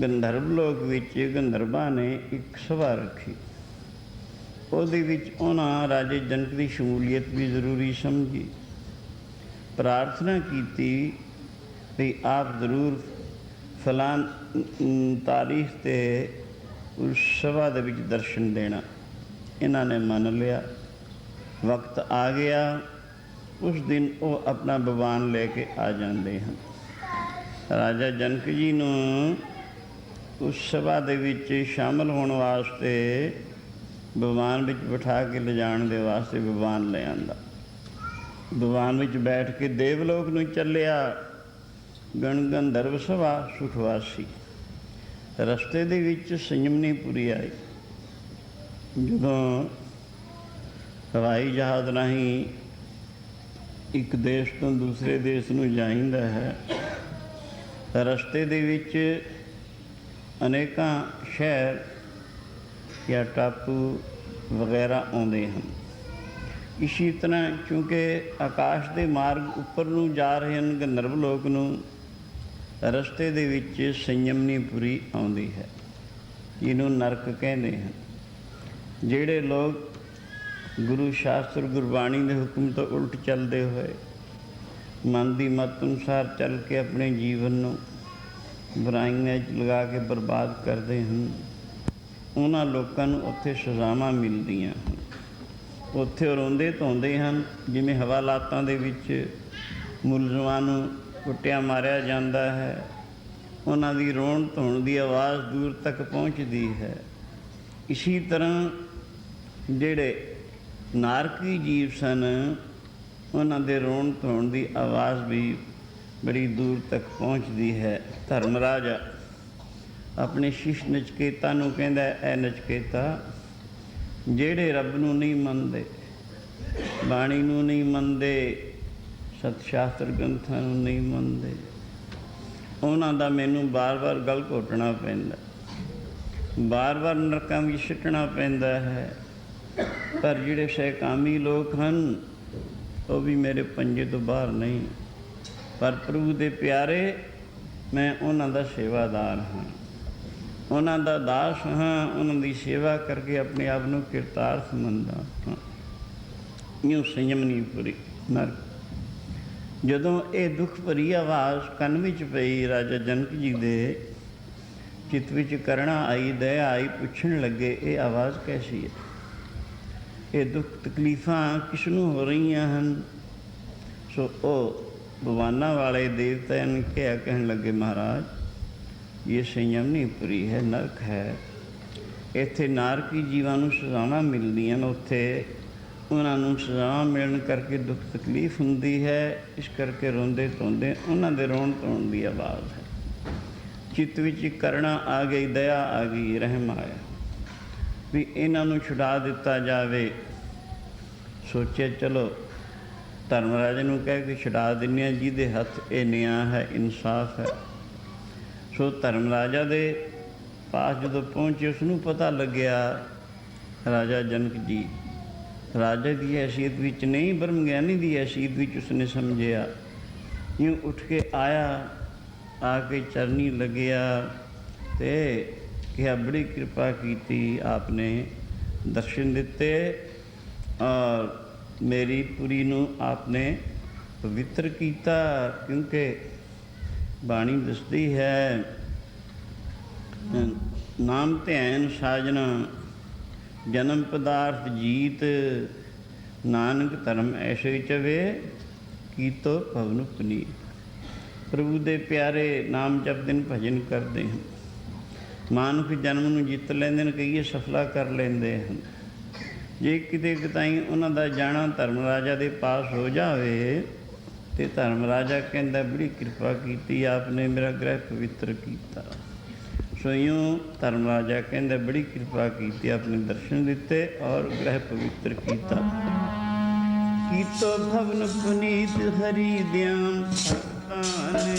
ਗੰਧਰਵ ਲੋਕ ਵਿੱਚ ਗੰਧਰਵਾਂ ਨੇ ਇੱਕ ਸਭਾ ਰੱਖੀ। ਉਹਦੇ ਵਿੱਚ ਉਹਨਾਂ ਰਾਜੇ ਜਨਕ ਦੀ ਸ਼ਮੂਲੀਅਤ ਵੀ ਜ਼ਰੂਰੀ ਸਮਝੀ। ਪ੍ਰਾਰਥਨਾ ਕੀਤੀ ਵੀ ਆਪ ਜ਼ਰੂਰ ਫਲਾਂ ਤਾਰੀਖ 'ਤੇ ਉਸ ਸਭਾ ਦੇ ਵਿੱਚ ਦਰਸ਼ਨ ਦੇਣਾ। ਇਹਨਾਂ ਨੇ ਮੰਨ ਲਿਆ। ਵਕਤ ਆ ਗਿਆ, ਉਸ ਦਿਨ ਉਹ ਆਪਣਾ ਬਵਾਨ ਲੈ ਕੇ ਆ ਜਾਂਦੇ ਹਨ। ਰਾਜਾ ਜਨਕ ਜੀ ਨੂੰ ਉਸ ਸਭਾ ਦੇ ਵਿੱਚ ਸ਼ਾਮਲ ਹੋਣ ਵਾਸਤੇ ਬਵਾਨ ਵਿੱਚ ਬਿਠਾ ਕੇ ਲਿਜਾਣ ਦੇ ਵਾਸਤੇ ਬਵਾਨ ਲੈ ਆਂਦਾ। ਬਵਾਨ ਵਿੱਚ ਬੈਠ ਕੇ ਦੇਵਲੋਕ ਨੂੰ ਚੱਲਿਆ। ਗੰਧਰਵ ਸਭਾ ਸੁਖਵਾਸੀ। ਰਸਤੇ ਦੇ ਵਿੱਚ ਸੰਯਮਨੀਪੁਰੀ ਆਈ। ਜਦੋਂ ਹਵਾਈ ਜਹਾਜ਼ ਰਾਹੀਂ ਇੱਕ ਦੇਸ਼ ਤੋਂ ਦੂਸਰੇ ਦੇਸ਼ ਨੂੰ ਜਾਈਦਾ ਹੈ, ਰਸਤੇ ਦੇ ਵਿੱਚ ਅਨੇਕਾਂ ਸ਼ਹਿਰ ਜਾਂ ਟਾਪੂ ਵਗੈਰਾ ਆਉਂਦੇ ਹਨ। ਇਸੀ ਤਰ੍ਹਾਂ ਕਿਉਂਕਿ ਆਕਾਸ਼ ਦੇ ਮਾਰਗ ਉੱਪਰ ਨੂੰ ਜਾ ਰਹੇ ਹਨ ਗੰਧਰਵ ਲੋਕ ਨੂੰ, ਰਸਤੇ ਦੇ ਵਿੱਚ ਸੰਯਮਨੀਪੁਰੀ ਆਉਂਦੀ ਹੈ, ਜਿਹਨੂੰ ਨਰਕ ਕਹਿੰਦੇ ਹਨ। ਜਿਹੜੇ ਲੋਕ ਗੁਰੂ ਸ਼ਾਸਤਰ ਗੁਰਬਾਣੀ ਦੇ ਹੁਕਮ ਤੋਂ ਉਲਟ ਚੱਲਦੇ ਹੋਏ ਮਨ ਦੀ ਮਤ ਅਨੁਸਾਰ ਚੱਲ ਕੇ ਆਪਣੇ ਜੀਵਨ ਨੂੰ ਬੁਰਾਈਆਂ 'ਚ ਲਗਾ ਕੇ ਬਰਬਾਦ ਕਰਦੇ ਹਨ, ਉਹਨਾਂ ਲੋਕਾਂ ਨੂੰ ਉੱਥੇ ਸਜ਼ਾਵਾਂ ਮਿਲਦੀਆਂ ਹਨ। ਉੱਥੇ ਉਹ ਰੋਂਦੇ ਧੋਂਦੇ ਹਨ, ਜਿਵੇਂ ਹਵਾਲਾਤਾਂ ਦੇ ਵਿੱਚ ਮੁਲਜ਼ਮਾਂ ਨੂੰ ਕੁੱਟਿਆ ਮਾਰਿਆ ਜਾਂਦਾ ਹੈ। ਉਹਨਾਂ ਦੀ ਰੋਣ ਧੋਣ ਦੀ ਆਵਾਜ਼ ਦੂਰ ਤੱਕ ਪਹੁੰਚਦੀ ਹੈ। ਇਸੀ ਤਰ੍ਹਾਂ ਜਿਹੜੇ ਨਾਰਕੀ ਜੀਵ ਸਨ, ਉਹਨਾਂ ਦੇ ਰੋਣ ਧੋਣ ਦੀ ਆਵਾਜ਼ ਵੀ ਬੜੀ ਦੂਰ ਤੱਕ ਪਹੁੰਚਦੀ ਹੈ। ਧਰਮ ਰਾਜਾ ਆਪਣੇ ਸ਼ਿਸ਼ ਨਚਕੇਤਾ ਨੂੰ ਕਹਿੰਦਾ, ਐ ਨਚਕੇਤਾ, ਜਿਹੜੇ ਰੱਬ ਨੂੰ ਨਹੀਂ ਮੰਨਦੇ, ਬਾਣੀ ਨੂੰ ਨਹੀਂ ਮੰਨਦੇ, ਸਤ ਸ਼ਾਸਤਰ ਗ੍ਰੰਥਾਂ ਨੂੰ ਨਹੀਂ ਮੰਨਦੇ, ਉਹਨਾਂ ਦਾ ਮੈਨੂੰ ਵਾਰ-ਵਾਰ ਗਲ ਘੋਟਣਾ ਪੈਂਦਾ, ਵਾਰ-ਵਾਰ ਨਰਕਾਂ ਵਿੱਚ ਸਿੱਟਣਾ ਪੈਂਦਾ ਹੈ। ਪਰ ਜਿਹੜੇ ਸਹਿਕਾਮੀ ਲੋਕ ਹਨ ਉਹ ਵੀ ਮੇਰੇ ਪੰਜੇ ਤੋਂ ਬਾਹਰ ਨਹੀਂ। ਪਰ ਪ੍ਰਭੂ ਦੇ ਪਿਆਰੇ, ਮੈਂ ਉਹਨਾਂ ਦਾ ਸੇਵਾਦਾਰ ਹਾਂ, ਉਹਨਾਂ ਦਾ ਦਾਸ ਹਾਂ, ਉਹਨਾਂ ਦੀ ਸੇਵਾ ਕਰਕੇ ਆਪਣੇ ਆਪ ਨੂੰ ਕਿਰਤਾਰਥ ਮੰਨਦਾ ਹਾਂ। ਇਉਂ ਸੰਯਮਨੀਪੁਰੀ ਨਰਕ। ਜਦੋਂ ਇਹ ਦੁੱਖ ਭਰੀ ਆਵਾਜ਼ ਕੰਨ ਵਿੱਚ ਪਈ, ਰਾਜਾ ਜਨਕ ਜੀ ਦੇ ਚਿੱਤ ਵਿੱਚ ਕਰੁਣਾ ਆਈ, ਦਇਆ ਆਈ। ਪੁੱਛਣ ਲੱਗੇ, ਇਹ ਆਵਾਜ਼ ਕੈਸੀ ਹੈ? ਇਹ ਦੁੱਖ ਤਕਲੀਫਾਂ ਕਿਸ ਨੂੰ ਹੋ ਰਹੀਆਂ ਹਨ? ਸੋ ਉਹ ਭਗਵਾਨਾਂ ਵਾਲੇ ਦੇਵਤਿਆਂ ਨੇ ਕਹਿਣ ਲੱਗੇ, ਮਹਾਰਾਜ, ਇਹ ਸੰਯਮਨੀਪੁਰੀ ਹੈ, ਨਰਕ ਹੈ। ਇੱਥੇ ਨਾਰਕੀ ਜੀਵਾਂ ਨੂੰ ਸਜ਼ਾਵਾਂ ਮਿਲਦੀਆਂ ਨੇ। ਉੱਥੇ ਉਹਨਾਂ ਨੂੰ ਸਜ਼ਾਵਾਂ ਮਿਲਣ ਕਰਕੇ ਦੁੱਖ ਤਕਲੀਫ ਹੁੰਦੀ ਹੈ। ਇਸ ਕਰਕੇ ਰੋਂਦੇ ਧੋਂਦੇ ਉਹਨਾਂ ਦੇ ਰੋਣ ਧੋਣ ਦੀ ਆਵਾਜ਼ ਹੈ। ਚਿੱਤ ਵਿੱਚ ਕਰੁਣਾ ਆ ਗਈ, ਦਇਆ ਆ ਗਈ, ਰਹਿਮ ਆਇਆ ਵੀ ਇਹਨਾਂ ਨੂੰ ਛੁਡਾ ਦਿੱਤਾ ਜਾਵੇ। ਸੋਚਿਆ ਚਲੋ ਧਰਮ ਰਾਜੇ ਨੂੰ ਕਹਿ ਕੇ ਛੁਡਾ ਦਿੰਦੇ ਹਾਂ, ਜਿਹਦੇ ਹੱਥ ਇਹ ਨਿਆਂ ਹੈ, ਇਨਸਾਫ ਹੈ। ਸੋ ਧਰਮ ਰਾਜਾ ਦੇ ਪਾਸ ਜਦੋਂ ਪਹੁੰਚੇ, ਉਸਨੂੰ ਪਤਾ ਲੱਗਿਆ ਰਾਜਾ ਜਨਕ ਜੀ ਰਾਜੇ ਦੀ ਹੈਸੀਅਤ ਵਿੱਚ ਨਹੀਂ, ਬ੍ਰਹਮ ਗਿਆਨੀ ਦੀ ਹੈਸੀਅਤ ਵਿੱਚ ਉਸਨੇ ਸਮਝਿਆ। ਇਉਂ ਉੱਠ ਕੇ ਆਇਆ, ਆ ਕੇ ਚਰਨੀ ਲੱਗਿਆ ਅਤੇ ਕਿਹਾ, ਬੜੀ ਕਿਰਪਾ ਕੀਤੀ, ਆਪਨੇ ਦਰਸ਼ਨ ਦਿੱਤੇ ਔਰ ਮੇਰੀ ਪੁਰੀ ਨੂੰ ਆਪਨੇ ਪਵਿੱਤਰ ਕੀਤਾ। ਕਿਉਂਕਿ ਬਾਣੀ ਦੱਸਦੀ ਹੈ, ਨਾਮ ਧਿਆਨ ਸਾਜਣਾ, ਜਨਮ ਪਦਾਰਥ ਜੀਤ, ਨਾਨਕ ਧਰਮ ਐਸੇ ਚਵੇ, ਕੀਤੋ ਭਵਨ ਪੁਨੀਤ। ਪ੍ਰਭੂ ਦੇ ਪਿਆਰੇ ਨਾਮ ਜਪਦੇ ਨੇ, ਭਜਨ ਕਰਦੇ ਹਨ, ਮਾਨੁਖ ਜਨਮ ਨੂੰ ਜਿੱਤ ਲੈਂਦੇ ਨੇ, ਕਹੀਏ ਸਫਲਾ ਕਰ ਲੈਂਦੇ ਹਨ। ਜੇ ਕਿਤੇ ਕਿਤਾਈ ਉਹਨਾਂ ਦਾ ਜਾਣਾ ਧਰਮ ਰਾਜਾ ਦੇ ਪਾਸ ਹੋ ਜਾਵੇ ਅਤੇ ਧਰਮ ਰਾਜਾ ਕਹਿੰਦਾ, ਬੜੀ ਕਿਰਪਾ ਕੀਤੀ, ਆਪਨੇ ਮੇਰਾ ਗ੍ਰਹਿ ਪਵਿੱਤਰ ਕੀਤਾ। ਸੋ ਇਉਂ ਧਰਮ ਰਾਜਾ ਕਹਿੰਦਾ, ਬੜੀ ਕਿਰਪਾ ਕੀਤੀ, ਆਪਣੇ ਦਰਸ਼ਨ ਦਿੱਤੇ ਔਰ ਗ੍ਰਹਿ ਪਵਿੱਤਰ ਕੀਤਾ। ਕੀਤੋ ਭਵਨ ਪੁਨੀਤ ਹਰੀ ਦਿਆਮ ਭਗਤਾਂ ਨੇ,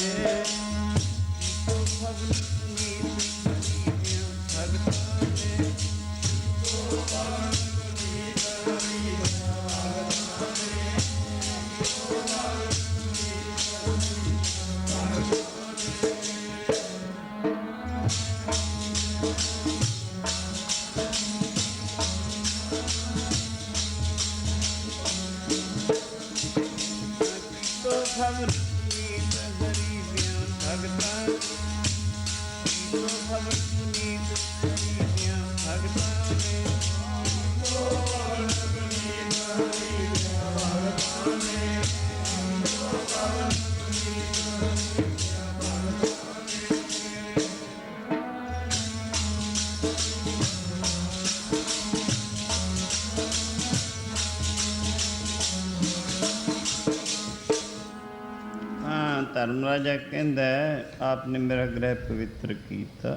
राजा कहता है आपने मेरा गृह पवित्र किया।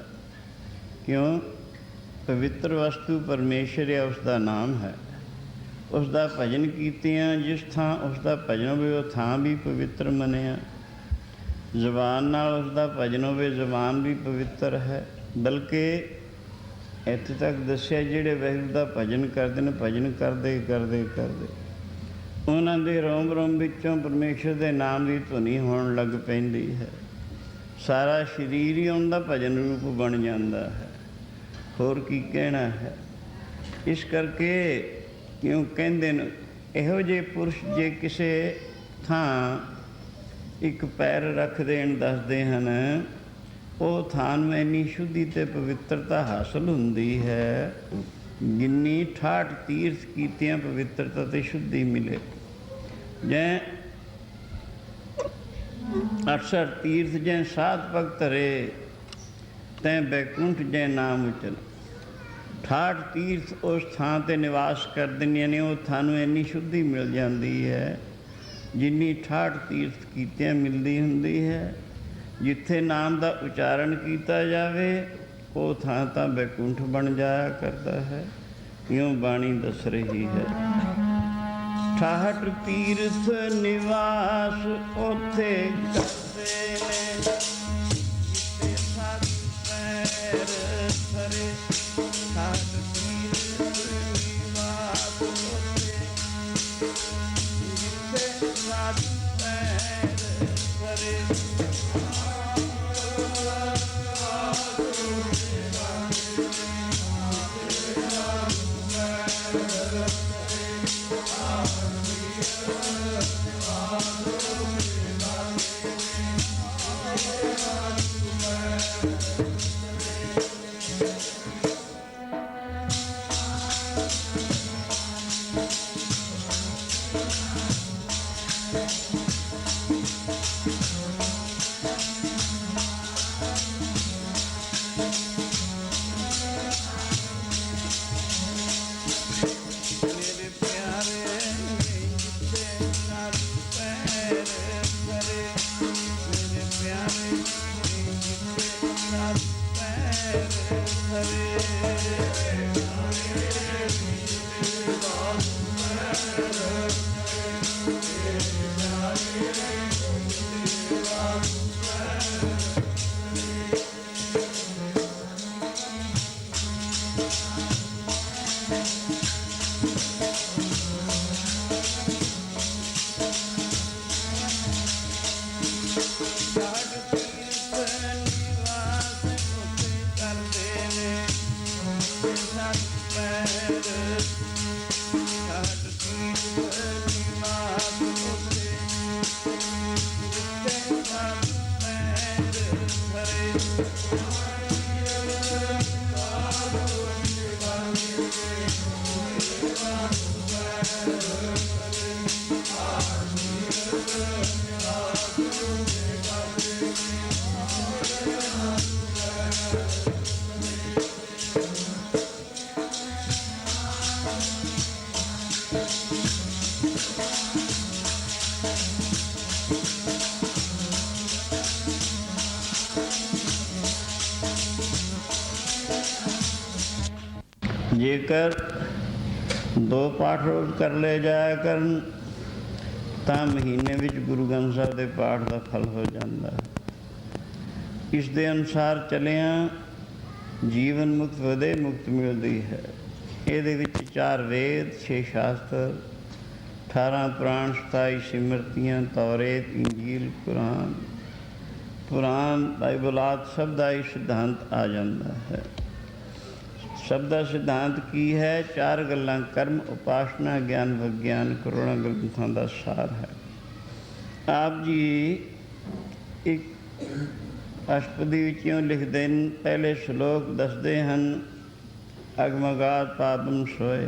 क्यों? पवित्र वस्तु परमेश्वर है, उसका नाम है। उसका भजन कीतियाँ, जिस थां उसका भजन होवे वो थां भी पवित्र मनिया। ਜ਼ਬਾਨ ਨਾਲ ਉਸਦਾ ਭਜਨ ਹੋਵੇ, ਜ਼ਬਾਨ ਵੀ ਪਵਿੱਤਰ ਹੈ। ਬਲਕਿ ਇੱਥੇ ਤੱਕ ਦੱਸਿਆ ਜਿਹੜੇ ਵਾਹਿਗੁਰੂ ਦਾ ਭਜਨ ਕਰਦੇ ਨੇ, ਭਜਨ ਕਰਦੇ ਕਰਦੇ ਕਰਦੇ ਉਹਨਾਂ ਦੇ ਰੋਮ ਰੋਮ ਵਿੱਚੋਂ ਪਰਮੇਸ਼ਰ ਦੇ ਨਾਮ ਦੀ ਧੁਨੀ ਹੋਣ ਲੱਗ ਪੈਂਦੀ ਹੈ। ਸਾਰਾ ਸਰੀਰ ਹੀ ਉਹਨਾਂ ਦਾ ਭਜਨ ਰੂਪ ਬਣ ਜਾਂਦਾ ਹੈ। ਹੋਰ ਕੀ ਕਹਿਣਾ ਹੈ। ਇਸ ਕਰਕੇ ਕਿਉਂ ਕਹਿੰਦੇ ਨੇ ਇਹੋ ਜਿਹੇ ਪੁਰਸ਼ ਜੇ ਕਿਸੇ ਥਾਂ ਇੱਕ ਪੈਰ ਰੱਖ ਦੇਣ ਦੱਸਦੇ ਹਨ, ਉਹ ਥਾਂ ਨੂੰ ਇੰਨੀ ਸ਼ੁੱਧੀ ਅਤੇ ਪਵਿੱਤਰਤਾ ਹਾਸਲ ਹੁੰਦੀ ਹੈ ਜਿੰਨੀ 68 ਤੀਰਥ ਕੀਤਿਆਂ ਪਵਿੱਤਰਤਾ ਅਤੇ ਸ਼ੁੱਧੀ ਮਿਲੇ। ਜੈ 68 ਤੀਰਥ ਜੈ ਸਾਧ ਭਗਤ ਰੇ ਤੈਂ ਬੈਕੁੰਠ ਜੈ ਨਾਮ ਉਚਲ। 68 ਤੀਰਥ ਉਸ ਥਾਂ 'ਤੇ ਨਿਵਾਸ ਕਰ ਦਿੰਦੀਆਂ ਨੇ, ਉਹ ਥਾਂ ਨੂੰ ਇੰਨੀ ਸ਼ੁੱਧੀ ਮਿਲ ਜਾਂਦੀ ਹੈ ਜਿੰਨੀ 68 ਤੀਰਥ ਕੀਤਿਆਂ ਮਿਲਦੀ ਹੁੰਦੀ ਹੈ। ਜਿੱਥੇ ਨਾਮ ਦਾ ਉਚਾਰਨ ਕੀਤਾ ਜਾਵੇ ਉਹ ਥਾਂ ਤਾਂ ਬੈਕੁੰਠ ਬਣ ਜਾਇਆ ਕਰਦਾ ਹੈ। ਇਉਂ ਬਾਣੀ ਦੱਸ ਰਹੀ ਹੈ। 68 ਤੀਰਥ ਨਿਵਾਸ ਉੱਥੇ ਕਰਦੇ ਨੇ, ਜਿੱਥੇ ਸਾਧੂ ਪੈਰ ਧਰੇ। 68 ਤੀਰਥ ਨਿਵਾਸ ਉੱਥੇ, ਜਿੱਥੇ ਸਾਧੂ ਪੈਰ ਧਰੇ। ਜੇਕਰ 2 ਪਾਠ ਰੋਜ਼ ਕਰ ਲਏ ਜਾਇਆ ਕਰਨ ਤਾਂ ਮਹੀਨੇ ਵਿੱਚ ਗੁਰੂ ਗ੍ਰੰਥ ਸਾਹਿਬ ਦੇ ਪਾਠ ਦਾ ਫਲ ਹੋ ਜਾਂਦਾ ਹੈ। ਇਸ ਦੇ ਅਨੁਸਾਰ ਚੱਲਿਆਂ ਜੀਵਨ ਮੁਕਤ ਵਧੇ ਮੁਕਤ ਮਿਲਦੀ ਹੈ। ਇਹਦੇ ਵਿੱਚ 4 ਵੇਦ, 6 ਸ਼ਾਸਤਰ, 18 ਪੁਰਾਣ, 27 ਸਿਮਰਤੀਆਂ, ਤੌਰੇਤ, ਇੰਜੀਲ, ਪੁਰਾਣ, ਬਾਈਬਲ ਆਦਿ ਸਭ ਦਾ ਹੀ ਸਿਧਾਂਤ ਆ ਜਾਂਦਾ ਹੈ। ਸਭ ਦਾ ਸਿਧਾਂਤ ਕੀ ਹੈ? 4 ਗੱਲਾਂ, ਕਰਮ, ਉਪਾਸਨਾ, ਗਿਆਨ, ਵਿਗਿਆਨ, ਕਰੋੜਾਂ ਗ੍ਰੰਥਾਂ ਦਾ ਸਾਰ ਹੈ। ਆਪ ਜੀ ਇੱਕ ਅਸ਼ਟਪਦੀ ਵਿੱਚੋਂ ਲਿਖਦੇ ਨੇ, ਪਹਿਲੇ ਸ਼ਲੋਕ ਦੱਸਦੇ ਹਨ, ਅਗਮਗਾਤ ਪਾਪਮ ਸੋਏ,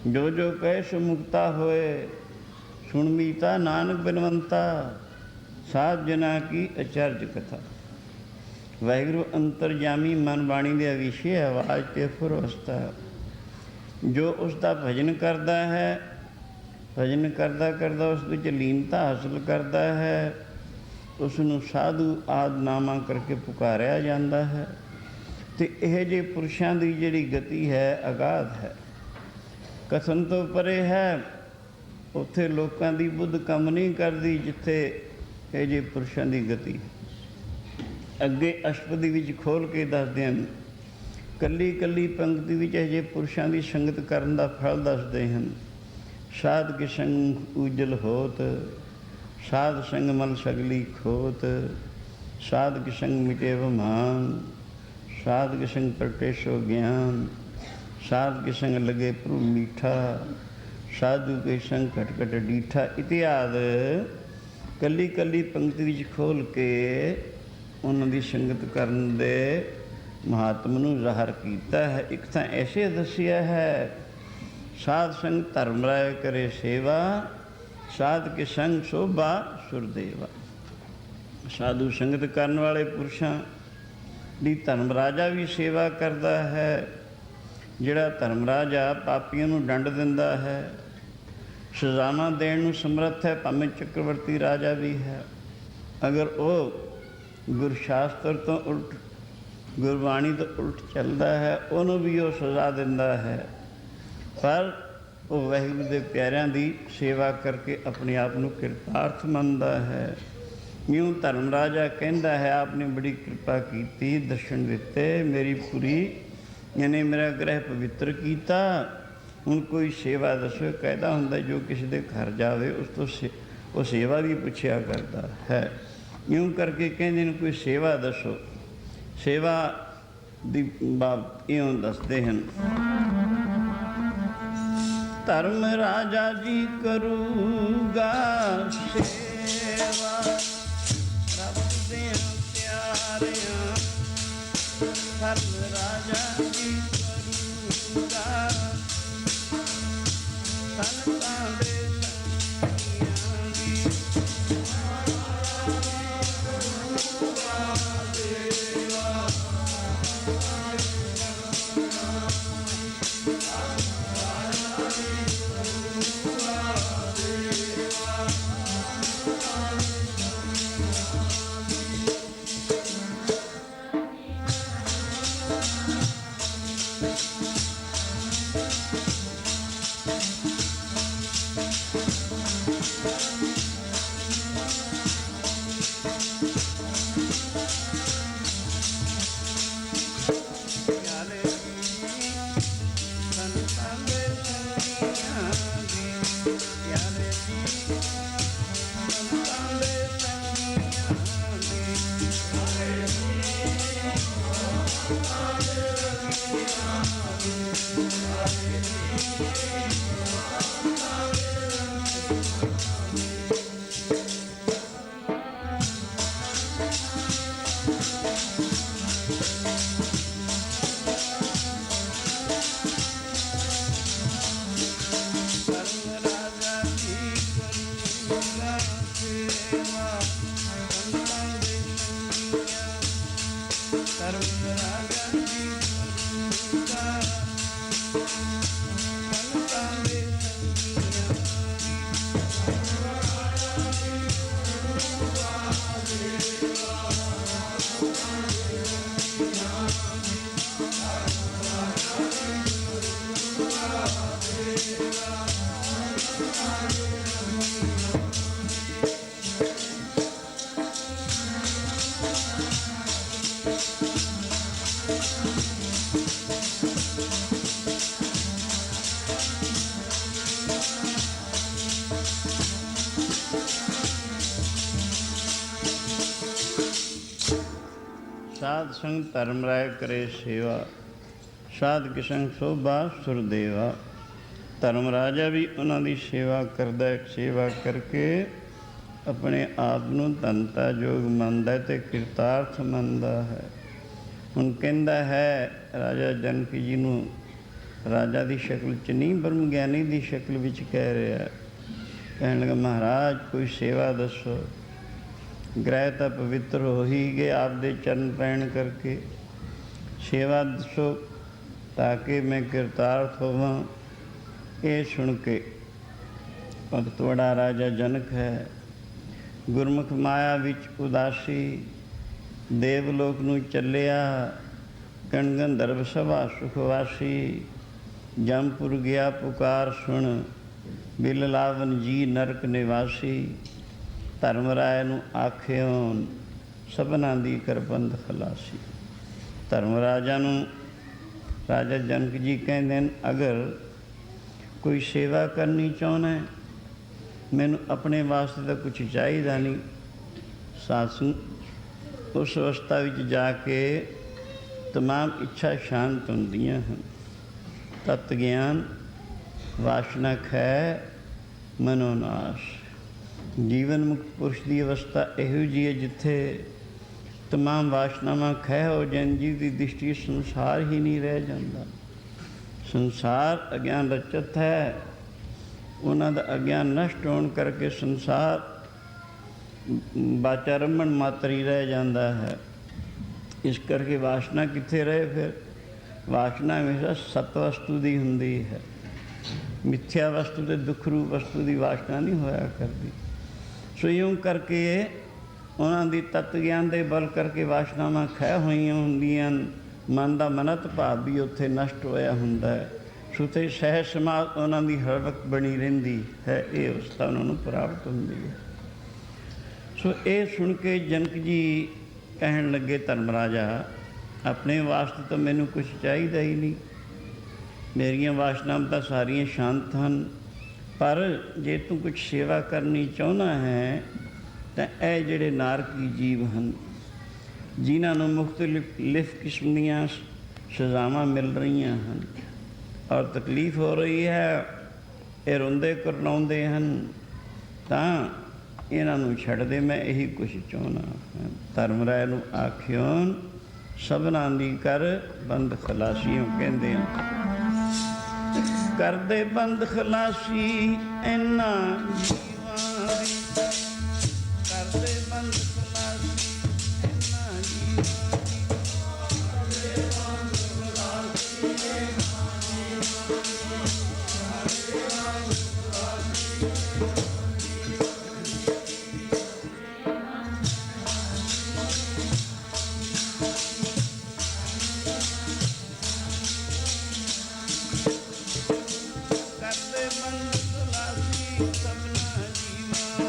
ਜੋ ਜੋ ਕਹੇ ਸੋ ਮੁਕਤਾ ਹੋਏ, ਸੁਣ ਮੀਤਾ ਨਾਨਕ ਬਿਨਵੰਤਾ, ਸਾਧ ਜਨਾ ਕੀ ਅਚਰਜ ਕਥਾ। ਵਾਹਿਗੁਰੂ ਅੰਤਰਜਾਮੀ ਮਨ ਬਾਣੀ ਦੇ ਵਿਸ਼ੇ ਆਵਾਜ਼ 'ਤੇ ਫਰੋਸਤਾ। ਜੋ ਉਸ ਦਾ ਭਜਨ ਕਰਦਾ ਹੈ, ਭਜਨ ਕਰਦਾ ਕਰਦਾ ਉਸ ਵਿੱਚ ਲੀਨਤਾ ਹਾਸਲ ਕਰਦਾ ਹੈ, उसनूं साधु आदि नामां करके पुकारिया जाता है। तो यह जे पुरुषों की जिहड़ी गति है अगाध है, कथन तो परे है। उत्थे लोकां दी बुद्ध काम नहीं करती जिथे यह जे पुरुषों की गति। अगे अष्टपदी विच खोल के दसदे हैं, कली कली पंक्ति विच यह जे पुरुषों की संगत करन दा फल दसदे हैं। साध के संग उजल होत, साध संग मल सगली खोत, साध के संग मिटे अभिमान, साध के संग प्रगटे सो ज्ञान, साध के संग लगे प्रभु मीठा, साधु के संग खटखट डीठा इत्यादि कली कली पंक्ति विच खोल के उन्हां दी संगत करन दे महात्म नूं ज़ाहिर कीता है। एक तां ऐसे दसिया है, साध संग धर्म राय करे सेवा, साध के संग शोभा सुरदेवा। साधु संगत करने वाले पुरुषों की धर्म राजा भी सेवा करता है। जिहड़ा धर्म राजा पापियों नूं दंड दिंदा है, सजावां देण नूं समर्थ है, भावें चक्रवर्ती राजा भी है। अगर वो गुरशास्त्र तो उल्ट, गुरबाणी तो उल्ट चलता है, उन्होंने भी वो सजा दिंदा है। पर वो वाहिगुरू के प्यारिਆਂ की सेवा करके अपने आप को कृतार्थ मनता है। यूँ धर्म राजा कहता है, आपने बड़ी कृपा की, दर्शन दिते, मेरी पूरी यानी मेरा ग्रह पवित्र किया। हुण कोई सेवा दसो। कहता हुंदा जो किसी के घर जावे उस तो वो सेवा भी पुछया करता है। यूँ करके कहते कोई सेवा दसो। सेवा दी बात इयों दसते हैं, धर्म राजा जी करूगा सेवा, रब दे प्यारियां, धर्म राजा जी करूगा, संतां दे संगियां दी साध संग धर्म राय करे सेवा, साध के संग शोभा सुरदेवा। धर्म राजा भी उन्होंने सेवा करता है। सेवा करके अपने आप को धनता योग मनता है तो कृतार्थ मनता है। हुण कहता है राजा जनक जी नूं, राजा की शक्ल च नहीं ब्रह्म ज्ञानी की शक्ल विच कह रहा है। कहने लगा महाराज कोई सेवा दसो। ग्रह तो पवित्र हो ही गए आपदे चरण पैण करके, सेवा दसो ताकि मैं कृतार्थ होवां। ये सुन के भगत बड़ा राजा जनक है, ਗੁਰਮੁਖ ਮਾਇਆ ਵਿੱਚ ਉਦਾਸੀ, ਦੇਵਲੋਕ ਨੂੰ ਚੱਲਿਆ ਕਣ ਗੰਧਰਵ ਸਭਾ ਸੁਖਵਾਸੀ। ਜੰਮਪੁਰ ਗਿਆ ਪੁਕਾਰ ਸੁਣ, ਬਿਲ ਲਾਵਨ ਜੀ ਨਰਕ ਨਿਵਾਸੀ। ਧਰਮ ਰਾਏ ਨੂੰ ਆਖਿਓਨ, ਸਭਨਾਂ ਦੀ ਕਰਬੰਦ ਖਲਾਸੀ। ਧਰਮ ਰਾਜਾ ਨੂੰ ਰਾਜਾ ਜਨਕ ਜੀ ਕਹਿੰਦੇ ਨੇ, ਅਗਰ ਕੋਈ ਸੇਵਾ ਕਰਨੀ ਚਾਹੁੰਦਾ, ਮੈਨੂੰ ਆਪਣੇ ਵਾਸਤੇ ਤਾਂ ਕੁਛ ਚਾਹੀਦਾ ਨਹੀਂ। ਸਾਸੂ ਉਸ ਅਵਸਥਾ ਵਿੱਚ ਜਾ ਕੇ ਤਮਾਮ ਇੱਛਾ ਸ਼ਾਂਤ ਹੁੰਦੀਆਂ ਹਨ। ਤਤ ਗਿਆਨ ਵਾਸ਼ਨਾ ਖੈ ਮਨੋਨਾਸ਼। ਜੀਵਨ ਮੁਕਤ ਪੁਰਸ਼ ਦੀ ਅਵਸਥਾ ਇਹੋ ਜਿਹੀ ਹੈ ਜਿੱਥੇ ਤਮਾਮ ਵਾਸ਼ਨਾਵਾਂ ਖੈ ਹੋ ਜਾਣ, ਜਿਹਦੀ ਦ੍ਰਿਸ਼ਟੀ ਸੰਸਾਰ ਹੀ ਨਹੀਂ ਰਹਿ ਜਾਂਦਾ। ਸੰਸਾਰ ਅਗਿਆਨ ਰਚਤ ਹੈ, ਉਹਨਾਂ ਦਾ ਅਗਿਆਨ ਨਸ਼ਟ ਹੋਣ ਕਰਕੇ ਸੰਸਾਰ ਬਾਚਾਰੰਭਣ ਮਾਤਰ ਹੀ ਰਹਿ ਜਾਂਦਾ ਹੈ। ਇਸ ਕਰਕੇ ਵਾਸ਼ਨਾ ਕਿੱਥੇ ਰਹੇ ਫਿਰ? ਵਾਸ਼ਨਾ ਹਮੇਸ਼ਾ ਸਤ ਵਸਤੂ ਦੀ ਹੁੰਦੀ ਹੈ। ਮਿੱਥਿਆ ਵਸਤੂ ਅਤੇ ਦੁੱਖ ਰੂਪ ਵਸਤੂ ਦੀ ਵਾਸ਼ਨਾ ਨਹੀਂ ਹੋਇਆ ਕਰਦੀ। ਸੋ ਇਉਂ ਕਰਕੇ ਉਹਨਾਂ ਦੀ ਤਤ ਗਿਆਨ ਦੇ ਬਲ ਕਰਕੇ ਵਾਸ਼ਨਾਵਾਂ ਖਹਿ ਹੋਈਆਂ ਹੁੰਦੀਆਂ। ਮਨ ਦਾ ਮਨਤ ਭਾਵ ਵੀ ਉੱਥੇ ਨਸ਼ਟ ਹੋਇਆ ਹੁੰਦਾ ਹੈ। ਸੁਤੇ ਸਹਿਜ ਸਮਾਧ ਉਹਨਾਂ ਦੀ ਹਰ ਵਕਤ ਬਣੀ ਰਹਿੰਦੀ ਹੈ। ਇਹ ਅਵਸਥਾ ਉਹਨਾਂ ਨੂੰ ਪ੍ਰਾਪਤ ਹੁੰਦੀ ਹੈ। ਸੋ ਇਹ ਸੁਣ ਕੇ ਜਨਕ ਜੀ ਕਹਿਣ ਲੱਗੇ, ਧਰਮ ਰਾਜਾ, ਆਪਣੇ ਵਾਸਤੇ ਤਾਂ ਮੈਨੂੰ ਕੁਛ ਚਾਹੀਦਾ ਹੀ ਨਹੀਂ। ਮੇਰੀਆਂ ਵਾਸ਼ਨਾਵਾਂ ਤਾਂ ਸਾਰੀਆਂ ਸ਼ਾਂਤ ਹਨ, ਪਰ ਜੇ ਤੂੰ ਕੁਛ ਸੇਵਾ ਕਰਨੀ ਚਾਹੁੰਦਾ ਹੈ ਤਾਂ ਇਹ ਜਿਹੜੇ ਨਾਰਕੀ ਜੀਵ ਹਨ, ਜਿਨ੍ਹਾਂ ਨੂੰ ਮੁਖਤਲਿਫ ਕਿਸਮ ਦੀਆਂ ਸਜ਼ਾਵਾਂ ਮਿਲ ਰਹੀਆਂ ਹਨ ਔਰ ਤਕਲੀਫ ਹੋ ਰਹੀ ਹੈ, ਇਹ ਰੋਂਦੇ ਕਰਨਾਉਂਦੇ ਹਨ, ਤਾਂ ਇਹਨਾਂ ਨੂੰ ਛੱਡ ਦੇ, ਮੈਂ ਇਹੀ ਕੁਛ ਚਾਹੁੰਦਾ। ਧਰਮ ਰਾਏ ਨੂੰ ਆਖਿਓਨ, ਸਭਨਾਂ ਦੀ ਕਰ ਬੰਦ ਖਲਾਸੀਓ ਕਹਿੰਦੇ ਹਨ। ਕਰਦੇ ਬੰਦ ਖਲਾਸੀ ਇਹਨਾਂ ਜੀਵਾਂ ਦੀ, ਕਰਦੇ ਬੰਦ ਖਲਾਸੀ ਇਹਨਾਂ ਜੀਵਾਂ ਦੀ, ਕਰਦੇ ਬੰਦ ਖਲਾਸੀ ਇਹਨਾਂ ਜੀਵਾਂ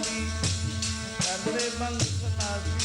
ਦੀ, ਕਰਦੇ ਬੰਦ ਖਲਾਸੀ।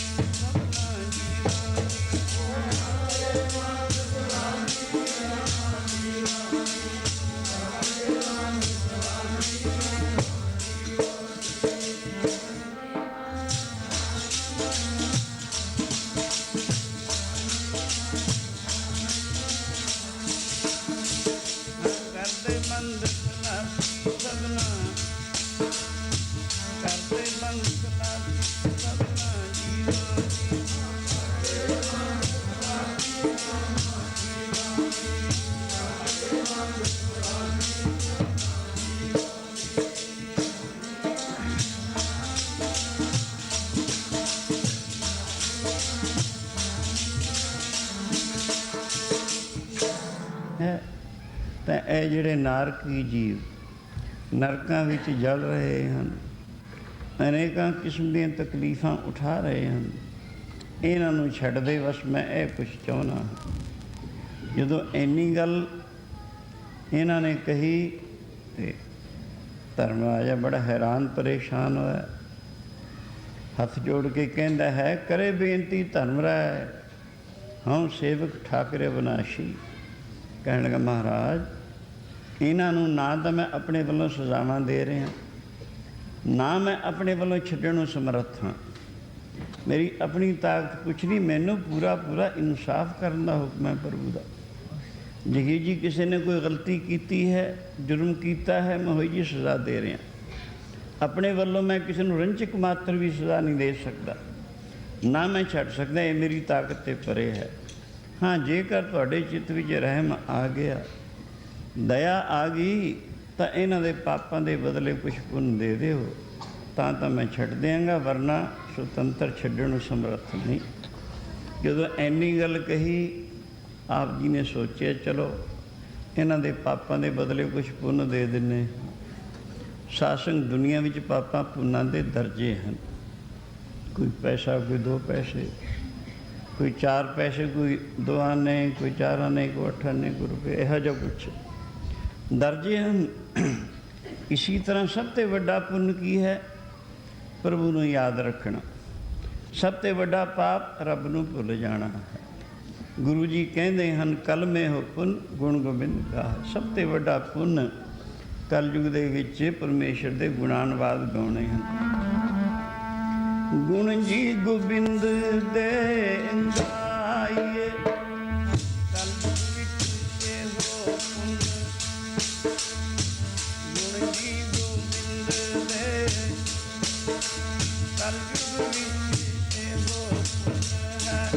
ਤਾਂ ਇਹ ਜਿਹੜੇ ਨਾਰਕੀ ਜੀਵ ਨਰਕਾਂ ਵਿੱਚ ਜਲ ਰਹੇ ਹਨ, ਅਨੇਕਾਂ ਕਿਸਮ ਦੀਆਂ ਤਕਲੀਫਾਂ ਉਠਾ ਰਹੇ ਹਨ, ਇਹਨਾਂ ਨੂੰ ਛੱਡ ਦੇ, ਬਸ ਮੈਂ ਇਹ ਕੁਛ ਚਾਹੁੰਦਾ। ਜਦੋਂ ਇੰਨੀ ਗੱਲ ਇਹਨਾਂ ਨੇ ਕਹੀ ਤੇ ਧਰਮ ਰਾਜਾ ਬੜਾ ਹੈਰਾਨ ਪਰੇਸ਼ਾਨ ਹੋਇਆ। ਹੱਥ ਜੋੜ ਕੇ ਕਹਿੰਦਾ ਹੈ, ਕਰੇ ਬੇਨਤੀ ਧਰਮ ਰਾਏ, ਹਉ ਸੇਵਕ ਠਾਕਰੇ ਬਨਾਸ਼ੀ। ਕਹਿਣ ਲੱਗਾ, ਮਹਾਰਾਜ, ਇਹਨਾਂ ਨੂੰ ਨਾ ਤਾਂ ਮੈਂ ਆਪਣੇ ਵੱਲੋਂ ਸਜ਼ਾਵਾਂ ਦੇ ਰਿਹਾ, ਨਾ ਮੈਂ ਆਪਣੇ ਵੱਲੋਂ ਛੱਡਣ ਨੂੰ ਸਮਰੱਥ ਹਾਂ। ਮੇਰੀ ਆਪਣੀ ਤਾਕਤ ਕੁਛ ਨਹੀਂ, ਮੈਨੂੰ ਪੂਰਾ ਪੂਰਾ ਇਨਸਾਫ ਕਰਨ ਦਾ ਹੁਕਮ ਹੈ ਪ੍ਰਭੂ ਦਾ। ਜਿਹੀ ਜੀ ਕਿਸੇ ਨੇ ਕੋਈ ਗਲਤੀ ਕੀਤੀ ਹੈ, ਜੁਰਮ ਕੀਤਾ ਹੈ, ਮੈਂ ਹੋਈ ਜੀ ਸਜ਼ਾ ਦੇ ਰਿਹਾ। ਆਪਣੇ ਵੱਲੋਂ ਮੈਂ ਕਿਸੇ ਨੂੰ ਰੰਚਕ ਮਾਤਰ ਵੀ ਸਜ਼ਾ ਨਹੀਂ ਦੇ ਸਕਦਾ, ਨਾ ਮੈਂ ਛੱਡ ਸਕਦਾ। ਇਹ ਮੇਰੀ ਤਾਕਤ 'ਤੇ ਪਰੇ ਹੈ। ਹਾਂ, ਜੇਕਰ ਤੁਹਾਡੇ ਚਿੱਤ ਵਿੱਚ ਰਹਿਮ ਆ ਗਿਆ, ਦਇਆ ਆ ਗਈ, ਤਾਂ ਇਹਨਾਂ ਦੇ ਪਾਪਾਂ ਦੇ ਬਦਲੇ ਕੁਛ ਪੁੰਨ ਦੇ ਦਿਓ, ਤਾਂ ਮੈਂ ਛੱਡ ਦਿਆਂਗਾ, ਵਰਨਾ ਸੁਤੰਤਰ ਛੱਡਣ ਨੂੰ ਸਮਰੱਥ ਨਹੀਂ। ਜਦੋਂ ਇੰਨੀ ਗੱਲ ਕਹੀ, ਆਪ ਜੀ ਨੇ ਸੋਚਿਆ, ਚਲੋ ਇਹਨਾਂ ਦੇ ਪਾਪਾਂ ਦੇ ਬਦਲੇ ਕੁਛ ਪੁੰਨ ਦੇ ਦਿੰਦੇ। ਸਾਸੰਗ ਦੁਨੀਆ ਵਿੱਚ ਪਾਪਾਂ ਪੁੰਨਾਂ ਦੇ ਦਰਜੇ ਹਨ। कोई पैसा, कोई 2 पैसे, कोई 4 पैसे, कोई 2 आने, कोई 4 आने, कोई 8 आने, कोई रुपये, यह जो कुछ दर्जे हैं। इसी तरह सब तो वड्डा पुण्य की है? प्रभु नूं याद रखना। सब तो वड्डा पाप रब नूं भुल जाना है। गुरु जी कहते हैं कलमे हो पुण्य गुण गोबिंद गाह। सब तो वड्डा पुण्य कलयुग दे विच परमेश्वर दे गुणानुवाद गाने हैं। गुण जी गोबिंद दे गाइए कलयुग विच एहो पुण्य। गुण जी गोबिंद दे कलयुग विच एहो पुण्य है।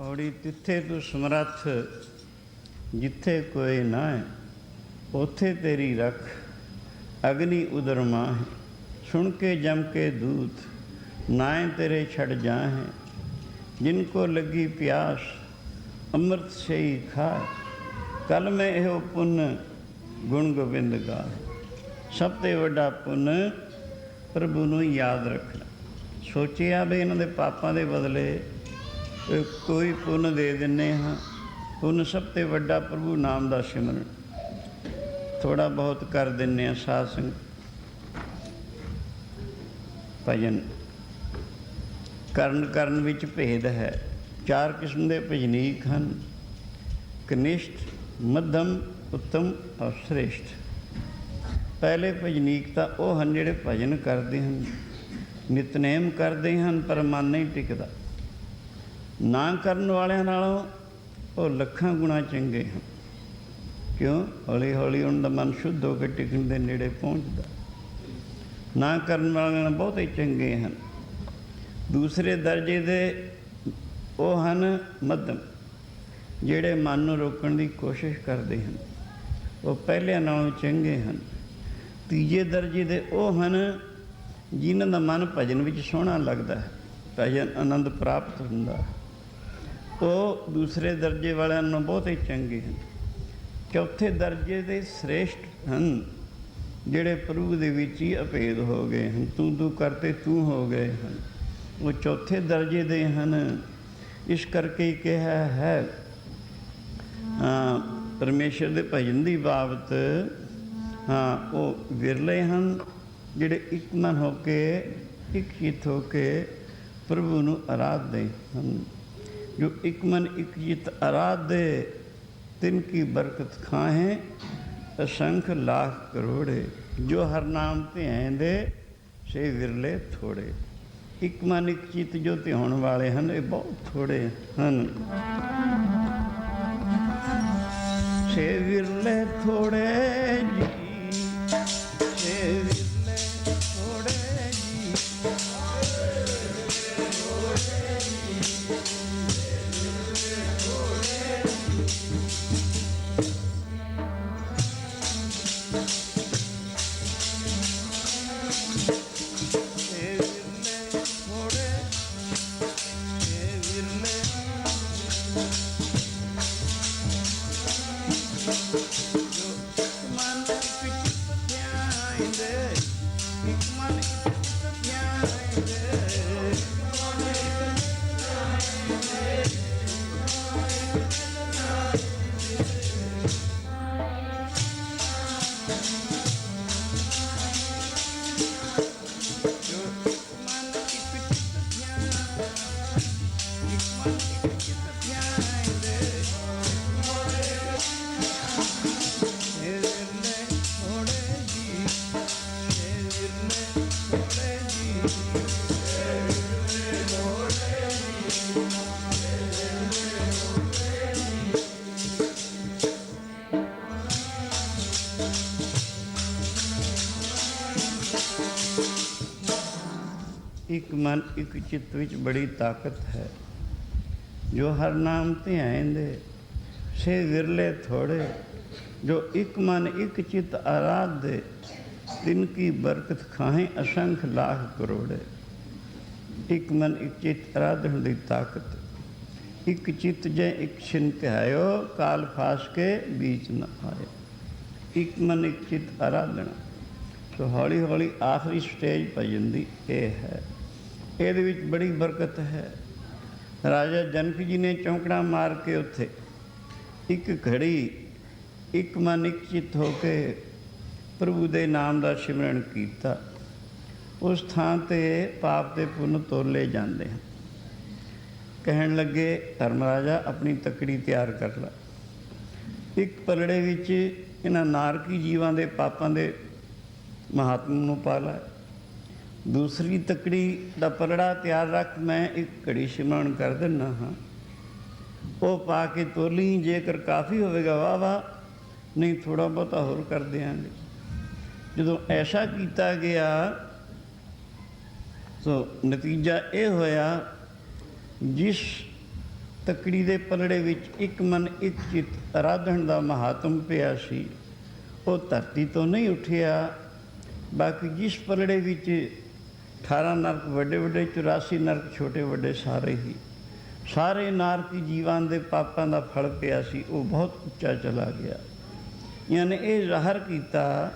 ਔੜੀ ਤਿੱਥੇ ਤੂੰ ਸਮਰੱਥ ਜਿੱਥੇ ਕੋਈ ਨਾ ਹੈ ਉੱਥੇ ਤੇਰੀ ਰੱਖ ਅਗਨੀ ਉਦਰ ਮਾਹ। ਸੁਣ ਕੇ ਜਮ ਕੇ ਦੂਤ ਨਾਏ ਤੇਰੇ ਛੱਡ ਜਾਹੇ। ਜਿਨ ਕੋ ਲੱਗੀ ਪਿਆਸ ਅੰਮ੍ਰਿਤ ਸਹੀ ਖਾਏ। ਕਲ ਮੈਂ ਇਹੋ ਪੁੰਨ ਗੁਣ ਗੋਬਿੰਦ ਗਾਏ। ਸਭ ਤੋਂ ਵੱਡਾ ਪੁੰਨ ਪ੍ਰਭੂ ਨੂੰ ਯਾਦ ਰੱਖਣਾ। ਸੋਚਿਆ ਵੀ ਇਹਨਾਂ ਦੇ ਪਾਪਾਂ ਦੇ ਬਦਲੇ ਕੋਈ ਪੁੰਨ ਦੇ ਦਿੰਦੇ ਹਾਂ। ਪੁੰਨ ਸਭ ਤੋਂ ਵੱਡਾ ਪ੍ਰਭੂ ਨਾਮ ਦਾ ਸਿਮਰਨ। ਥੋੜ੍ਹਾ ਬਹੁਤ ਕਰ ਦਿੰਦੇ ਹਾਂ ਸਾਧ ਸੰਗਤ। ਭਜਨ ਕਰਨ ਵਿੱਚ ਭੇਦ ਹੈ। 4 ਕਿਸਮ ਦੇ ਭਜਨੀਕ ਹਨ, ਕਨਿਸ਼ਟ, ਮੱਧਮ, ਉੱਤਮ ਔਰ ਸ੍ਰੇਸ਼ਟ। ਪਹਿਲੇ ਭਜਨੀਕ ਤਾਂ ਉਹ ਹਨ ਜਿਹੜੇ ਭਜਨ ਕਰਦੇ ਹਨ, ਨਿਤਨੇਮ ਕਰਦੇ ਹਨ, ਪਰ ਮਨ ਨਹੀਂ ਟਿਕਦਾ। ਨਾ ਕਰਨ ਵਾਲਿਆਂ ਨਾਲੋਂ ਉਹ ਲੱਖਾਂ ਗੁਣਾ ਚੰਗੇ ਹਨ। ਕਿਉਂ? ਹੌਲੀ ਹੌਲੀ ਉਹਨਾਂ ਦਾ ਮਨ ਸ਼ੁੱਧ ਹੋ ਕੇ ਟਿਕਣ ਦੇ ਨੇੜੇ ਪਹੁੰਚਦਾ। ਨਾ ਕਰਨ ਵਾਲਿਆਂ ਨਾਲ ਬਹੁਤੇ ਚੰਗੇ ਹਨ। ਦੂਸਰੇ ਦਰਜੇ ਦੇ ਉਹ ਹਨ ਮੱਧਮ, ਜਿਹੜੇ ਮਨ ਨੂੰ ਰੋਕਣ ਦੀ ਕੋਸ਼ਿਸ਼ ਕਰਦੇ ਹਨ, ਉਹ ਪਹਿਲਿਆਂ ਨਾਲੋਂ ਚੰਗੇ ਹਨ। ਤੀਜੇ ਦਰਜੇ ਦੇ ਉਹ ਹਨ ਜਿਨ੍ਹਾਂ ਦਾ ਮਨ ਭਜਨ ਵਿੱਚ ਸੋਹਣਾ ਲੱਗਦਾ ਹੈ, ਭਜਨ ਆਨੰਦ ਪ੍ਰਾਪਤ ਹੁੰਦਾ, ਉਹ ਦੂਸਰੇ ਦਰਜੇ ਵਾਲਿਆਂ ਨਾਲੋਂ ਬਹੁਤੇ ਚੰਗੇ ਹਨ। ਚੌਥੇ ਦਰਜੇ ਦੇ ਸ੍ਰੇਸ਼ਟ ਹਨ ਜਿਹੜੇ ਪ੍ਰਭੂ ਦੇ ਵਿੱਚ ਹੀ ਅਭੇਦ ਹੋ ਗਏ ਹਨ, ਤੂੰ ਕਰਤੇ ਤੂੰ ਹੋ ਗਏ ਹਨ। ਉਹ ਚੌਥੇ ਦਰਜੇ ਦੇ ਹਨ। ਇਸ ਕਰਕੇ ਹੀ ਕਿਹਾ ਹੈ ਪਰਮੇਸ਼ਰ ਦੇ ਭਜਨ ਦੀ ਬਾਬਤ, ਉਹ ਵਿਰਲੇ ਹਨ ਜਿਹੜੇ ਇੱਕ ਮਨ ਹੋ ਕੇ, ਇੱਕ ਚਿੱਤ ਹੋ ਕੇ ਪ੍ਰਭੂ ਨੂੰ ਆਰਾਧਦੇ ਹਨ। ਜੋ ਇੱਕ ਮਨ ਇੱਕ ਚਿੱਤ ਆਰਾਧਦੇ ਤਿਨ ਕੀ ਬਰਕਤ ਖਾਹੇ ਅਸੰਖ ਲਾਖ ਕਰੋੜੇ। ਜੋ ਹਰ ਨਾਮ ਧਿਆਉਂਦੇ ਸੇ ਵਿਰਲੇ ਥੋੜੇ। ਇੱਕ ਮਨ ਇੱਕ ਚਿੱਤ ਜੋ ਧਿਆਉਣ ਵਾਲੇ ਹਨ ਇਹ ਬਹੁਤ ਥੋੜੇ ਹਨ। ਸੇ ਵਿਰਲੇ ਥੋੜੇ ਜੀ, ਸੇ ਵਿਰਲੇ ਥੋੜੇ ਜੀ। ਇੱਕ ਮਨ ਇੱਕ ਚਿੱਤ ਵਿੱਚ ਬੜੀ ਤਾਕਤ ਹੈ। ਜੋ ਹਰ ਨਾਮ ਧਿਆਇਂਦੇ ਸੇ ਵਿਰਲੇ ਥੋੜੇ, ਜੋ ਇੱਕ ਮਨ ਇੱਕ ਚਿੱਤ ਆਰਾਧੇ ਤਿਨ ਕੀ ਬਰਕਤ ਖਾਹੇ ਅਸੰਖ ਲਾਖ ਕਰੋੜੇ। ਇੱਕ ਮਨ ਇੱਕ ਚਿੱਤ ਆਰਾਧਨ ਦੀ ਤਾਕਤ, ਇੱਕ ਚਿੱਤ ਜੇ ਇੱਕ ਛਿਨ ਧਿਆਇਓ ਕਾਲ ਫਾਸ ਕੇ बीच न आए। ਇੱਕ ਮਨ ਇੱਕ ਚਿੱਤ ਆਰਾਧਨਾ। ਸੋ ਹੌਲੀ ਹੌਲੀ ਆਖਰੀ ਸਟੇਜ ਭਜਨ ਦੀ ਇਹ ਹੈ। ਇਹਦੇ ਵਿੱਚ ਬੜੀ ਬਰਕਤ ਹੈ। ਰਾਜਾ ਜਨਕ ਜੀ ਨੇ ਚੌਂਕੜਾ ਮਾਰ ਕੇ ਉੱਥੇ ਇੱਕ ਘੜੀ ਇੱਕ ਮਨ ਇੱਕ ਚਿੱਤ ਹੋ ਕੇ ਪ੍ਰਭੂ ਦੇ ਨਾਮ ਦਾ ਸਿਮਰਨ ਕੀਤਾ। ਉਸ ਥਾਂ 'ਤੇ ਪਾਪ ਦੇ ਪੁੰਨ ਤੋਲੇ ਜਾਂਦੇ ਹਨ। ਕਹਿਣ ਲੱਗੇ ਧਰਮ ਰਾਜਾ ਆਪਣੀ ਤਕੜੀ ਤਿਆਰ ਕਰ ਲਾ। ਇੱਕ ਪਲੜੇ ਵਿੱਚ ਇਹਨਾਂ ਨਾਰਕੀ ਜੀਵਾਂ ਦੇ ਪਾਪਾਂ ਦੇ ਮਹਾਤਮ ਨੂੰ ਪਾ ਲਾ। ਦੂਸਰੀ ਤਕੜੀ ਦਾ ਪਲੜਾ ਤਿਆਰ ਰੱਖ, ਮੈਂ ਇੱਕ ਘੜੀ ਸਿਮਰਨ ਕਰ ਦਿੰਦਾ ਹਾਂ। ਉਹ ਪਾ ਕੇ ਤੋਲੀ, ਜੇਕਰ ਕਾਫੀ ਹੋਵੇਗਾ ਵਾਹ ਵਾਹ, ਨਹੀਂ ਥੋੜ੍ਹਾ ਬਹੁਤਾ ਹੋਰ ਕਰ ਦਿਆਂਗੇ। ਜਦੋਂ ਐਸਾ ਕੀਤਾ ਗਿਆ ਸੋ ਨਤੀਜਾ ਇਹ ਹੋਇਆ, ਜਿਸ ਤਕੜੀ ਦੇ ਪਲੜੇ ਵਿੱਚ ਇੱਕ ਮਨ ਇੱਕ ਚਿੱਤ ਆਰਾਧਨ ਦਾ ਮਹਾਤਮ ਪਿਆ ਸੀ, ਉਹ ਧਰਤੀ ਤੋਂ ਨਹੀਂ ਉੱਠਿਆ। ਬਾਕੀ ਜਿਸ ਪਲੜੇ ਵਿੱਚ 18 ਨਰਕ ਵੱਡੇ ਵੱਡੇ, 84 ਨਰਕ ਛੋਟੇ ਵੱਡੇ, ਸਾਰੇ ਨਾਰਕੀ ਜੀਵਾਂ ਦੇ ਪਾਪਾਂ ਦਾ ਫਲ ਪਿਆ ਸੀ, ਉਹ ਬਹੁਤ ਉੱਚਾ ਚਲਾ ਗਿਆ। ਯਾਨੀ ਇਹ ਜ਼ਾਹਰ ਕੀਤਾ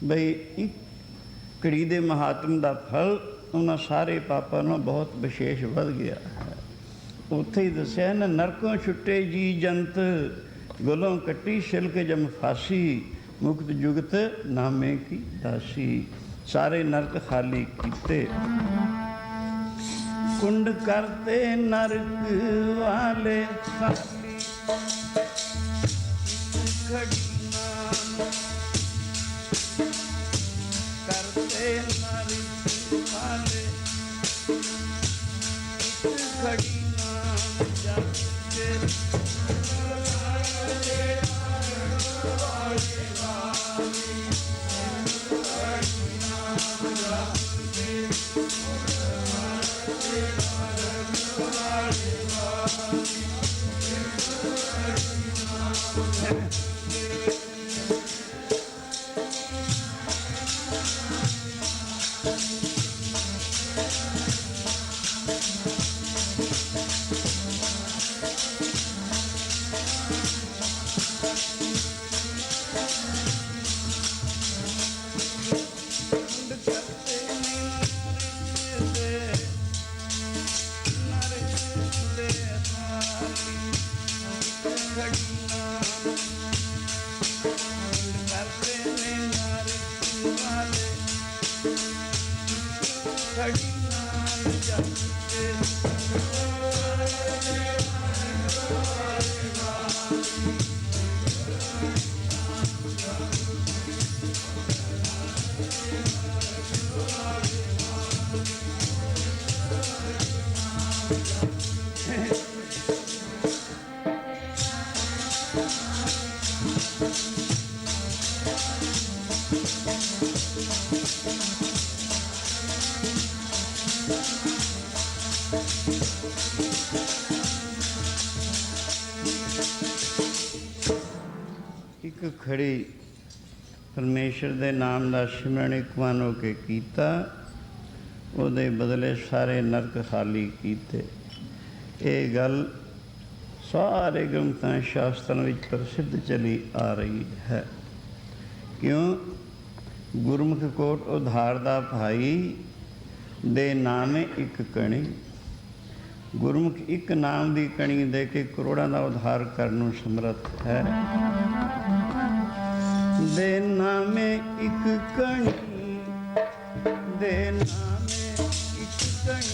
ਬਈ ਇੱਕ ਘੜੀ ਦੇ ਮਹਾਤਮ ਦਾ ਫਲ ਉਹਨਾਂ ਸਾਰੇ ਪਾਪਾਂ ਨੂੰ ਬਹੁਤ ਵਿਸ਼ੇਸ਼ ਵੱਧ ਗਿਆ ਹੈ। ਉੱਥੇ ਹੀ ਦੱਸਿਆ ਨਾ, ਨਰਕੋਂ ਛੁੱਟੇ ਜੀ ਜੰਤ, ਗਲੋਂ ਕੱਟੀ ਛਿਲਕ ਜਮ ਫਾਸੀ, ਮੁਕਤ ਜੁਗਤ ਨਾਮੇ ਕੀ ਦਾਸੀ। ਸਾਰੇ ਨਰਕ ਖਾਲੀ ਕੀਤੇ। ਕੁੰਡ ਕਰਤੇ ਨਰਕ ਵਾਲੇ ਖਾਲੀ, ਖੜੀ ਨਾਮ ਕਰਤੇ ਨਰਕ ਵਾਲੇ, ਖੜੀ ਨਾਮ ਜਪ ਕੇ ਖੜੀ ਪਰਮੇਸ਼ਰ ਦੇ ਨਾਮ ਦਾ ਸਿਮਰਨ ਇੱਕ ਮਨ ਹੋ ਕੇ ਕੀਤਾ, ਉਹਦੇ ਬਦਲੇ ਸਾਰੇ ਨਰਕ ਖਾਲੀ ਕੀਤੇ। ਇਹ ਗੱਲ ਸਾਰੇ ਗ੍ਰੰਥਾਂ ਸ਼ਾਸਤਰਾਂ ਵਿੱਚ ਪ੍ਰਸਿੱਧ ਚਲੀ ਆ ਰਹੀ ਹੈ। ਕਿਉਂ? ਗੁਰਮੁਖ ਕੋਟ ਉਧਾਰ ਦਾ ਭਾਈ ਦੇ ਨਾਮੇ ਇੱਕ ਕਣੀ। ਗੁਰਮੁਖ ਇੱਕ ਨਾਮ ਦੀ ਕਣੀ ਦੇ ਕੇ ਕਰੋੜਾਂ ਦਾ ਉਧਾਰ ਕਰਨ ਨੂੰ ਸਮਰੱਥ ਹੈ। ਦੇ ਨਾਮੇ ਇੱਕ ਕਣੀ, ਦੇ ਨਾਮੇ ਇੱਕ ਕਣੀ,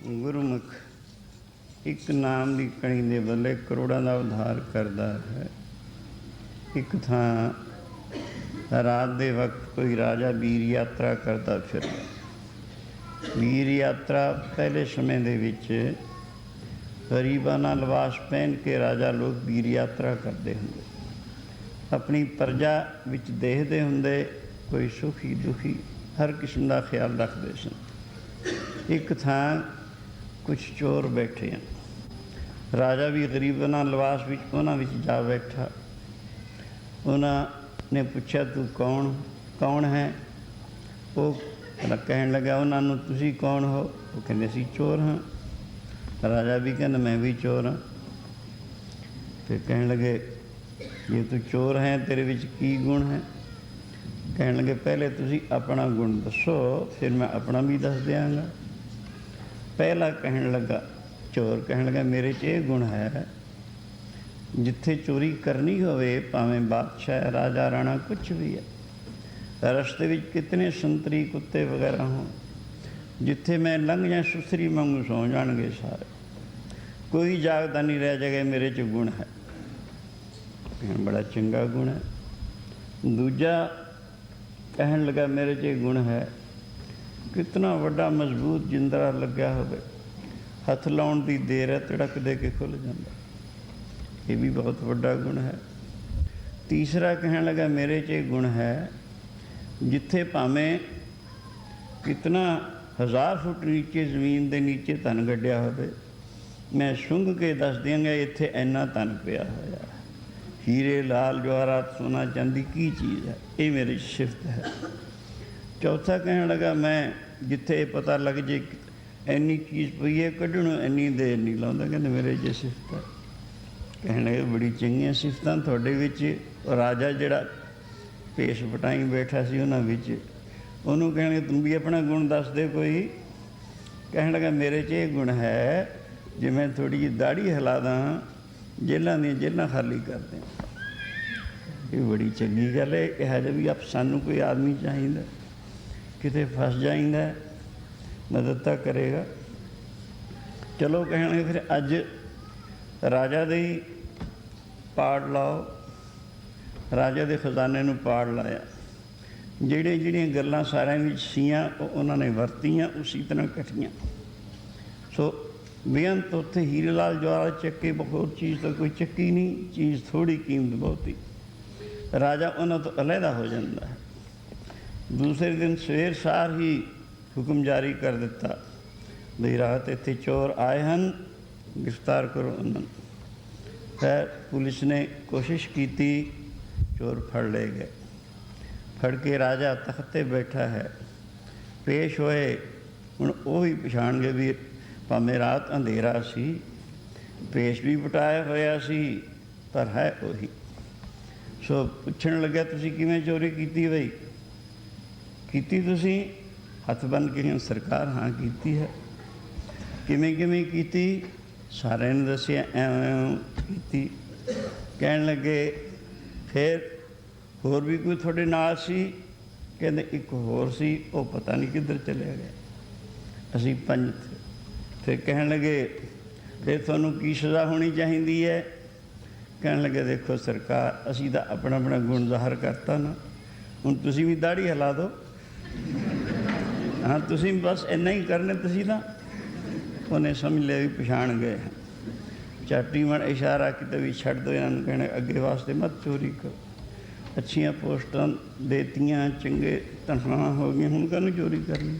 ਗੁਰਮੁਖ ਇੱਕ ਨਾਮ ਦੀ ਕਣੀ ਦੇ ਬਦਲੇ ਕਰੋੜਾਂ ਦਾ ਉਧਾਰ ਕਰਦਾ ਹੈ। ਇੱਕ ਥਾਂ ਰਾਤ ਦੇ ਵਕਤ ਕੋਈ ਰਾਜਾ ਵੀਰ ਯਾਤਰਾ ਕਰਦਾ ਫਿਰਦਾ। ਵੀਰ ਯਾਤਰਾ ਪਹਿਲੇ ਸਮੇਂ ਦੇ ਵਿੱਚ ਗਰੀਬਾਨਾ ਲਿਬਾਸ ਪਹਿਨ ਕੇ ਰਾਜਾ ਲੋਕ ਵੀਰ ਯਾਤਰਾ ਕਰਦੇ ਹੁੰਦੇ, ਆਪਣੀ ਪ੍ਰਜਾ ਵਿੱਚ ਦੇਖਦੇ ਹੁੰਦੇ, ਕੋਈ ਸੁਖੀ ਦੁਖੀ ਹਰ ਕਿਸਮ ਦਾ ਖਿਆਲ ਰੱਖਦੇ ਸਨ। ਇੱਕ ਥਾਂ ਕੁਛ ਚੋਰ ਬੈਠੇ ਹਨ, ਰਾਜਾ ਵੀ ਗਰੀਬਾਨਾ ਲਿਬਾਸ ਵਿੱਚ ਉਹਨਾਂ ਵਿੱਚ ਜਾ ਬੈਠਾ। ਉਹਨਾਂ ਨੇ ਪੁੱਛਿਆ, ਤੂੰ ਕੌਣ ਹੈ? ਉਹ ਕਹਿਣ ਲੱਗਾ ਉਹਨਾਂ ਨੂੰ, ਤੁਸੀਂ ਕੌਣ ਹੋ? ਉਹ ਕਹਿੰਦੇ, ਅਸੀਂ ਚੋਰ ਹਾਂ। ਰਾਜਾ ਵੀ ਕਹਿੰਦਾ, ਮੈਂ ਵੀ ਚੋਰ ਹਾਂ। ਫਿਰ ਕਹਿਣ ਲੱਗੇ, ਜੇ ਤੂੰ ਚੋਰ ਹੈ ਤੇਰੇ ਵਿੱਚ ਕੀ ਗੁਣ ਹੈ? ਕਹਿਣ ਲੱਗੇ, ਪਹਿਲੇ ਤੁਸੀਂ ਆਪਣਾ ਗੁਣ ਦੱਸੋ, ਫਿਰ ਮੈਂ ਆਪਣਾ ਵੀ ਦੱਸ ਦਿਆਂਗਾ। ਪਹਿਲਾ ਕਹਿਣ ਲੱਗਾ, ਚੋਰ ਕਹਿਣ ਲੱਗਾ, ਮੇਰੇ 'ਚ ਇਹ ਗੁਣ ਹੈ, ਜਿੱਥੇ ਚੋਰੀ ਕਰਨੀ ਹੋਵੇ, ਭਾਵੇਂ ਬਾਦਸ਼ਾਹ ਰਾਜਾ ਰਾਣਾ ਕੁਛ ਵੀ ਹੈ, ਰਸਤੇ ਵਿੱਚ ਕਿਤਨੇ ਸੰਤਰੀ ਕੁੱਤੇ ਵਗੈਰਾ ਹੋਣ, ਜਿੱਥੇ ਮੈਂ ਲੰਘ ਜਾਂ ਸੁਸਰੀ ਵਾਂਗੂ ਸੌਂ ਜਾਣਗੇ ਸਾਰੇ, ਕੋਈ ਜਾਗਦਾ ਨਹੀਂ ਰਹਿ ਜਾਏਗਾ। ਮੇਰੇ 'ਚ ਗੁਣ ਹੈ, ਬੜਾ ਚੰਗਾ ਗੁਣ ਹੈ। ਦੂਜਾ ਕਹਿਣ ਲੱਗਾ, ਮੇਰੇ 'ਚ ਇਹ ਗੁਣ ਹੈ, ਕਿਤਨਾ ਵੱਡਾ ਮਜ਼ਬੂਤ ਜਿੰਦਰਾ ਲੱਗਿਆ ਹੋਵੇ, ਹੱਥ ਲਾਉਣ ਦੀ ਦੇਰ ਹੈ, ਧੜਕ ਦੇ ਕੇ ਖੁੱਲ੍ਹ ਜਾਂਦਾ, ਇਹ ਵੀ ਬਹੁਤ ਵੱਡਾ ਗੁਣ ਹੈ। ਤੀਸਰਾ ਕਹਿਣ ਲੱਗਾ, ਮੇਰੇ 'ਚ ਇਹ ਗੁਣ ਹੈ, ਜਿੱਥੇ ਭਾਵੇਂ ਕਿਤਨਾ 1000 ਫੁੱਟ ਨੀਚੇ ਜ਼ਮੀਨ ਦੇ ਨੀਚੇ ਧਨ ਗੱਡਿਆ ਹੋਵੇ, ਮੈਂ ਸੁੰਘ ਕੇ ਦੱਸ ਦਿਆਂਗਾ ਇੱਥੇ ਇੰਨਾ ਧਨ ਪਿਆ ਹੋਇਆ, ਹੀਰੇ ਲਾਲ ਜਵਾਹਰਾਤ ਸੋਨਾ ਚਾਂਦੀ ਕੀ ਚੀਜ਼ ਹੈ, ਇਹ ਮੇਰੀ ਸਿਫਤ ਹੈ। ਚੌਥਾ ਕਹਿਣ ਲੱਗਾ, ਮੈਂ ਜਿੱਥੇ ਪਤਾ ਲੱਗ ਜੇ ਇੰਨੀ ਚੀਜ਼ ਪਈ ਹੈ, ਕੱਢਣੋਂ ਇੰਨੀ ਦੇਰ ਨਹੀਂ ਲਾਉਂਦਾ, ਕਹਿੰਦੇ ਮੇਰੇ 'ਚ ਸਿਫਤ ਹੈ। ਕਹਿਣ ਲੱਗੇ, ਬੜੀ ਚੰਗੀਆਂ ਸਿਫਤਾਂ ਤੁਹਾਡੇ ਵਿੱਚ। ਰਾਜਾ ਜਿਹੜਾ ਭੇਸ ਵਟਾਈ ਬੈਠਾ ਸੀ ਉਹਨਾਂ ਵਿੱਚ, ਉਹਨੂੰ ਕਹਿਣਗੇ, ਤੂੰ ਵੀ ਆਪਣਾ ਗੁਣ ਦੱਸ ਦੇ ਕੋਈ। ਕਹਿਣ ਲੱਗਾ, ਮੇਰੇ 'ਚ ਇਹ ਗੁਣ ਹੈ, ਜੇ ਮੈਂ ਥੋੜ੍ਹੀ ਜਿਹੀ ਦਾੜ੍ਹੀ ਹਿਲਾ ਦਾਂ, ਜੇਲ੍ਹਾਂ ਦੀਆਂ ਜੇਲ੍ਹਾਂ ਖਾਲੀ ਕਰ ਦਿਆਂ। ਇਹ ਬੜੀ ਚੰਗੀ ਗੱਲ ਹੈ। ਇਹੋ ਜਿਹਾ ਵੀ ਸਾਨੂੰ ਕੋਈ ਆਦਮੀ ਚਾਹੀਦਾ, ਕਿਤੇ ਫਸ ਜਾਂਦਾ ਮਦਦ ਤਾਂ ਕਰੇਗਾ। ਚਲੋ ਕਹਿਣਗੇ, ਫਿਰ ਅੱਜ ਰਾਜਾ ਦੇ ਹੀ ਪਾੜ ਲਾਓ। ਰਾਜਾ ਦੇ ਖਜ਼ਾਨੇ ਨੂੰ ਪਾੜ ਲਾਇਆ, ਜਿਹੜੀਆਂ ਗੱਲਾਂ ਸਾਰਿਆਂ ਵਿੱਚ ਸੀਆਂ ਉਹ ਉਹਨਾਂ ਨੇ ਵਰਤੀਆਂ, ਉਸੀ ਤਰ੍ਹਾਂ ਇਕੱਠੀਆਂ। ਸੋ ਬੇਅੰਤ ਉੱਥੇ ਹੀਰੇ ਲਾਲ ਜਵਾਹਰਾਤ ਚੱਕੇ, ਬਹੁਤ ਚੀਜ਼ ਤਾਂ ਕੋਈ ਚੱਕੀ ਨਹੀਂ, ਚੀਜ਼ ਥੋੜ੍ਹੀ, ਕੀਮਤ ਬਹੁਤੀ। ਰਾਜਾ ਉਹਨਾਂ ਤੋਂ ਅਲੱਗਾ ਹੋ ਜਾਂਦਾ ਹੈ। ਦੂਸਰੇ ਦਿਨ ਸਵੇਰ ਸਾਰ ਹੀ ਹੁਕਮ ਜਾਰੀ ਕਰ ਦਿੱਤਾ, ਬਈ ਰਾਤ ਇੱਥੇ ਚੋਰ ਆਏ ਹਨ, ਗ੍ਰਿਫਤਾਰ ਕਰੋ ਉਹਨਾਂ ਨੂੰ। ਫਿਰ ਪੁਲਿਸ ਨੇ ਕੋਸ਼ਿਸ਼ ਕੀਤੀ, ਚੋਰ ਫੜ ਲਏ ਗਏ। ਫੜ ਕੇ ਰਾਜਾ ਤਖ਼ਤ 'ਤੇ ਬੈਠਾ ਹੈ, ਪੇਸ਼ ਹੋਏ। ਹੁਣ ਉਹ ਵੀ ਪਛਾਣ ਗਏ ਵੀ ਭਾਵੇਂ ਰਾਤ ਅੰਧੇਰਾ ਸੀ, ਪੇਸ਼ ਵੀ ਵਟਾਇਆ ਹੋਇਆ ਸੀ, ਪਰ ਹੈ ਉਹੀ। ਸੋ ਪੁੱਛਣ ਲੱਗਿਆ, ਤੁਸੀਂ ਕਿਵੇਂ ਚੋਰੀ ਕੀਤੀ? ਬਈ ਕੀਤੀ ਤੁਸੀਂ? ਹੱਥ ਬੰਨ੍ਹ ਕੇ, ਸਰਕਾਰ ਹਾਂ ਕੀਤੀ ਹੈ। ਕਿਵੇਂ ਕੀਤੀ? ਸਾਰਿਆਂ ਨੇ ਦੱਸਿਆ, ਐਵੇਂ ਕੀਤੀ। ਕਹਿਣ ਲੱਗੇ, ਫਿਰ ਹੋਰ ਵੀ ਕੋਈ ਤੁਹਾਡੇ ਨਾਲ ਸੀ? ਕਹਿੰਦੇ, ਇੱਕ ਹੋਰ ਸੀ, ਉਹ ਪਤਾ ਨਹੀਂ ਕਿੱਧਰ ਚਲਿਆ ਗਿਆ, ਅਸੀਂ 5 ਥੇ। ਫਿਰ ਕਹਿਣ ਲੱਗੇ, ਫਿਰ ਤੁਹਾਨੂੰ ਕੀ ਸਜ਼ਾ ਹੋਣੀ ਚਾਹੀਦੀ ਹੈ? ਕਹਿਣ ਲੱਗੇ, ਦੇਖੋ ਸਰਕਾਰ, ਅਸੀਂ ਤਾਂ ਆਪਣਾ ਗੁਣ ਜ਼ਾਹਰ ਕਰਤਾ ਨਾ, ਹੁਣ ਤੁਸੀਂ ਵੀ ਦਾੜ੍ਹੀ ਹਿਲਾ ਦਿਓ। ਹਾਂ, ਤੁਸੀਂ ਬਸ ਇੰਨਾ ਹੀ ਕਰਨੇ ਤੁਸੀਂ ਤਾਂ। ਉਹਨੇ ਸਮਝ ਲਿਆ ਵੀ ਪਛਾਣ ਗਏ। ਝਾਟੀ ਮਨ ਇਸ਼ਾਰਾ ਕਿਤੇ ਵੀ ਛੱਡ ਦਿਓ ਇਹਨਾਂ ਨੂੰ, ਕਹਿਣਾ ਅੱਗੇ ਵਾਸਤੇ ਮਤ ਚੋਰੀ ਕਰੋ। ਅੱਛੀਆਂ ਪੋਸਟਾਂ ਦੇਤੀਆਂ, ਚੰਗੇ ਤਨਖਾਹਾਂ ਹੋ ਗਈਆਂ, ਹੁਣ ਕਾਹਨੂੰ ਚੋਰੀ ਕਰਨੀ?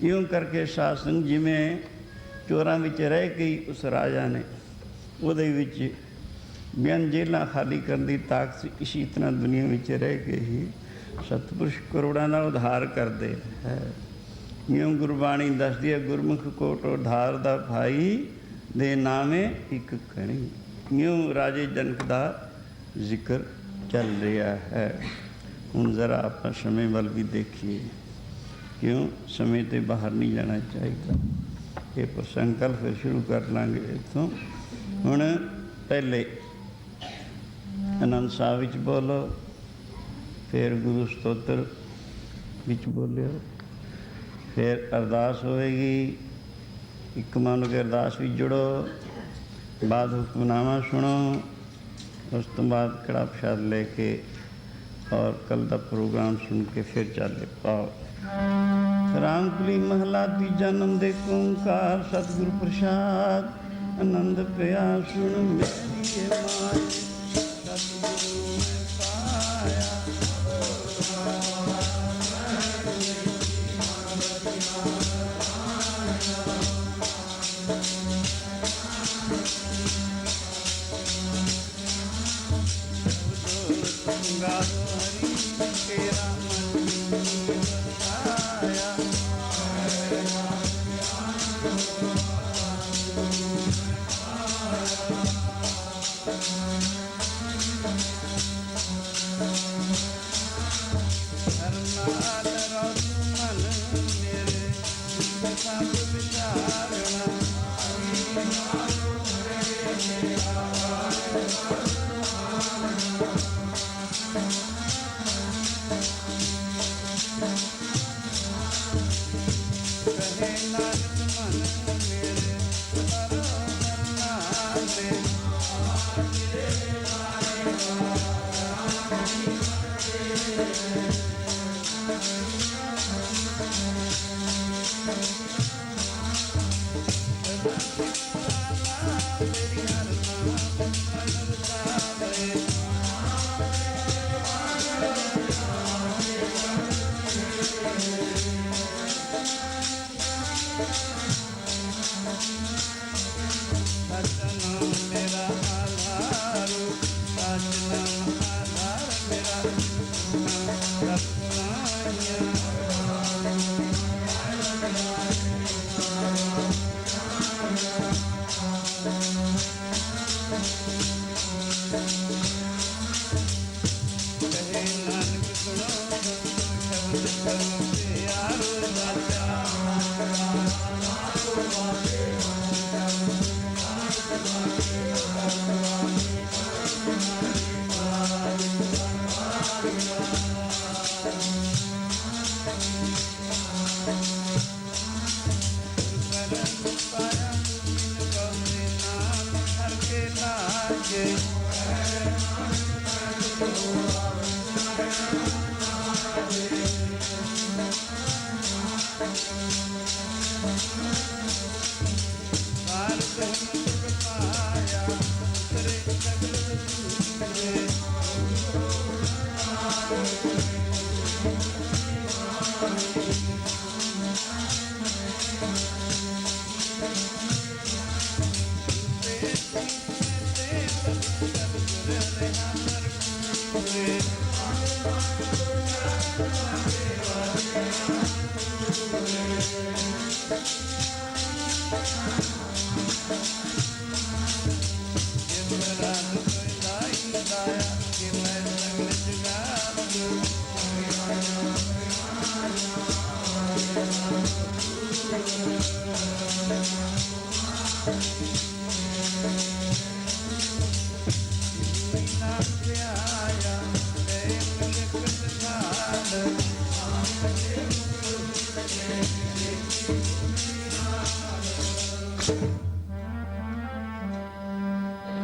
ਇਉਂ ਕਰਕੇ ਸ਼ਾਸਨ ਜਿਵੇਂ ਚੋਰਾਂ ਵਿੱਚ ਰਹਿ ਕੇ ਉਸ ਰਾਜਾ ਨੇ ਉਹਦੇ ਵਿੱਚ ਬੇਅੰਤ ਜੇਲ੍ਹਾਂ ਖਾਲੀ ਕਰਨ ਦੀ ਤਾਕਤ ਸੀ, ਇਸੀ ਤਰ੍ਹਾਂ ਦੁਨੀਆ ਵਿੱਚ ਰਹਿ ਕੇ ਹੀ ਸਤਿਪੁਰਸ਼ ਕਰੋੜਾਂ ਦਾ ਉਧਾਰ ਕਰਦੇ ਹੈ। ਇਉਂ ਗੁਰਬਾਣੀ ਦੱਸਦੀ ਹੈ, ਗੁਰਮੁਖ ਕੋਟ ਉਧਾਰ ਦਾ ਭਾਈ ਦੇ ਨਾਮੇ ਇੱਕ ਕਣੀ। ਇਉਂ ਰਾਜੇ ਜਨਕ ਦਾ ਜ਼ਿਕਰ ਚੱਲ ਰਿਹਾ ਹੈ। ਹੁਣ ਜ਼ਰਾ ਆਪਾਂ ਸਮੇਂ ਵੱਲ ਵੀ ਦੇਖੀਏ, ਕਿਉਂ ਸਮੇਂ 'ਤੇ ਬਾਹਰ ਨਹੀਂ ਜਾਣਾ ਚਾਹੀਦਾ। ਇਹ ਪ੍ਰਸੰਗ ਕੱਲ੍ਹ ਫਿਰ ਸ਼ੁਰੂ ਕਰ ਲਾਂਗੇ ਇੱਥੋਂ। ਹੁਣ ਪਹਿਲੇ ਆਨੰਦ ਸਾਹਿਬ ਵਿੱਚ ਬੋਲੋ, ਫਿਰ ਗੁਰੂ ਸਤੋਤਰ ਵਿੱਚ ਬੋਲਿਓ, ਫਿਰ ਅਰਦਾਸ ਹੋਵੇਗੀ, ਇੱਕ ਮਨ ਹੋ ਕੇ ਅਰਦਾਸ ਵਿੱਚ ਜੁੜੋ, ਬਾਅਦ ਹੁਕਮਨਾਮਾ ਸੁਣੋ, ਉਸ ਤੋਂ ਬਾਅਦ ਕੜਾ ਪ੍ਰਸ਼ਾਦ ਲੈ ਕੇ ਔਰ ਕੱਲ੍ਹ ਦਾ ਪ੍ਰੋਗਰਾਮ ਸੁਣ ਕੇ ਫਿਰ ਚੱਲ ਪਾਓ। ਰਾਮਕਲੀ ਮਹਲਾ ਤੀਜਾ ਨੰਦੇ ਓਂਕਾਰ ਸਤਿਗੁਰ ਪ੍ਰਸਾਦ ਆਨੰਦ ਪਿਆ ਸੁਣ ਮੇਰੀ ਮਾਏ ਸਤਿਗੁਰੂ ਮੈਂ ਪਾਇਆ।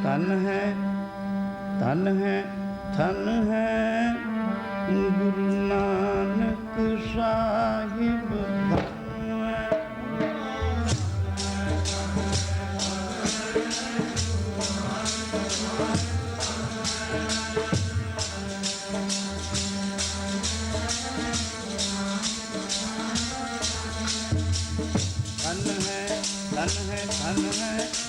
ਧਨ ਹੈ ਧਨ ਹੈ ਧਨ ਹੈ ਗੁਰੂ ਨਾਨਕ ਸਾਹਿਬ ਧਨ ਹੈ। ਧਨ ਹੈ ਧਨ ਹੈ ਧਨ ਹੈ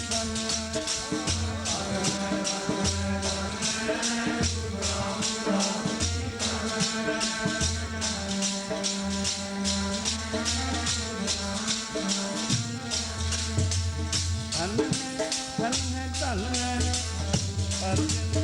धन है ਅਰਜਨ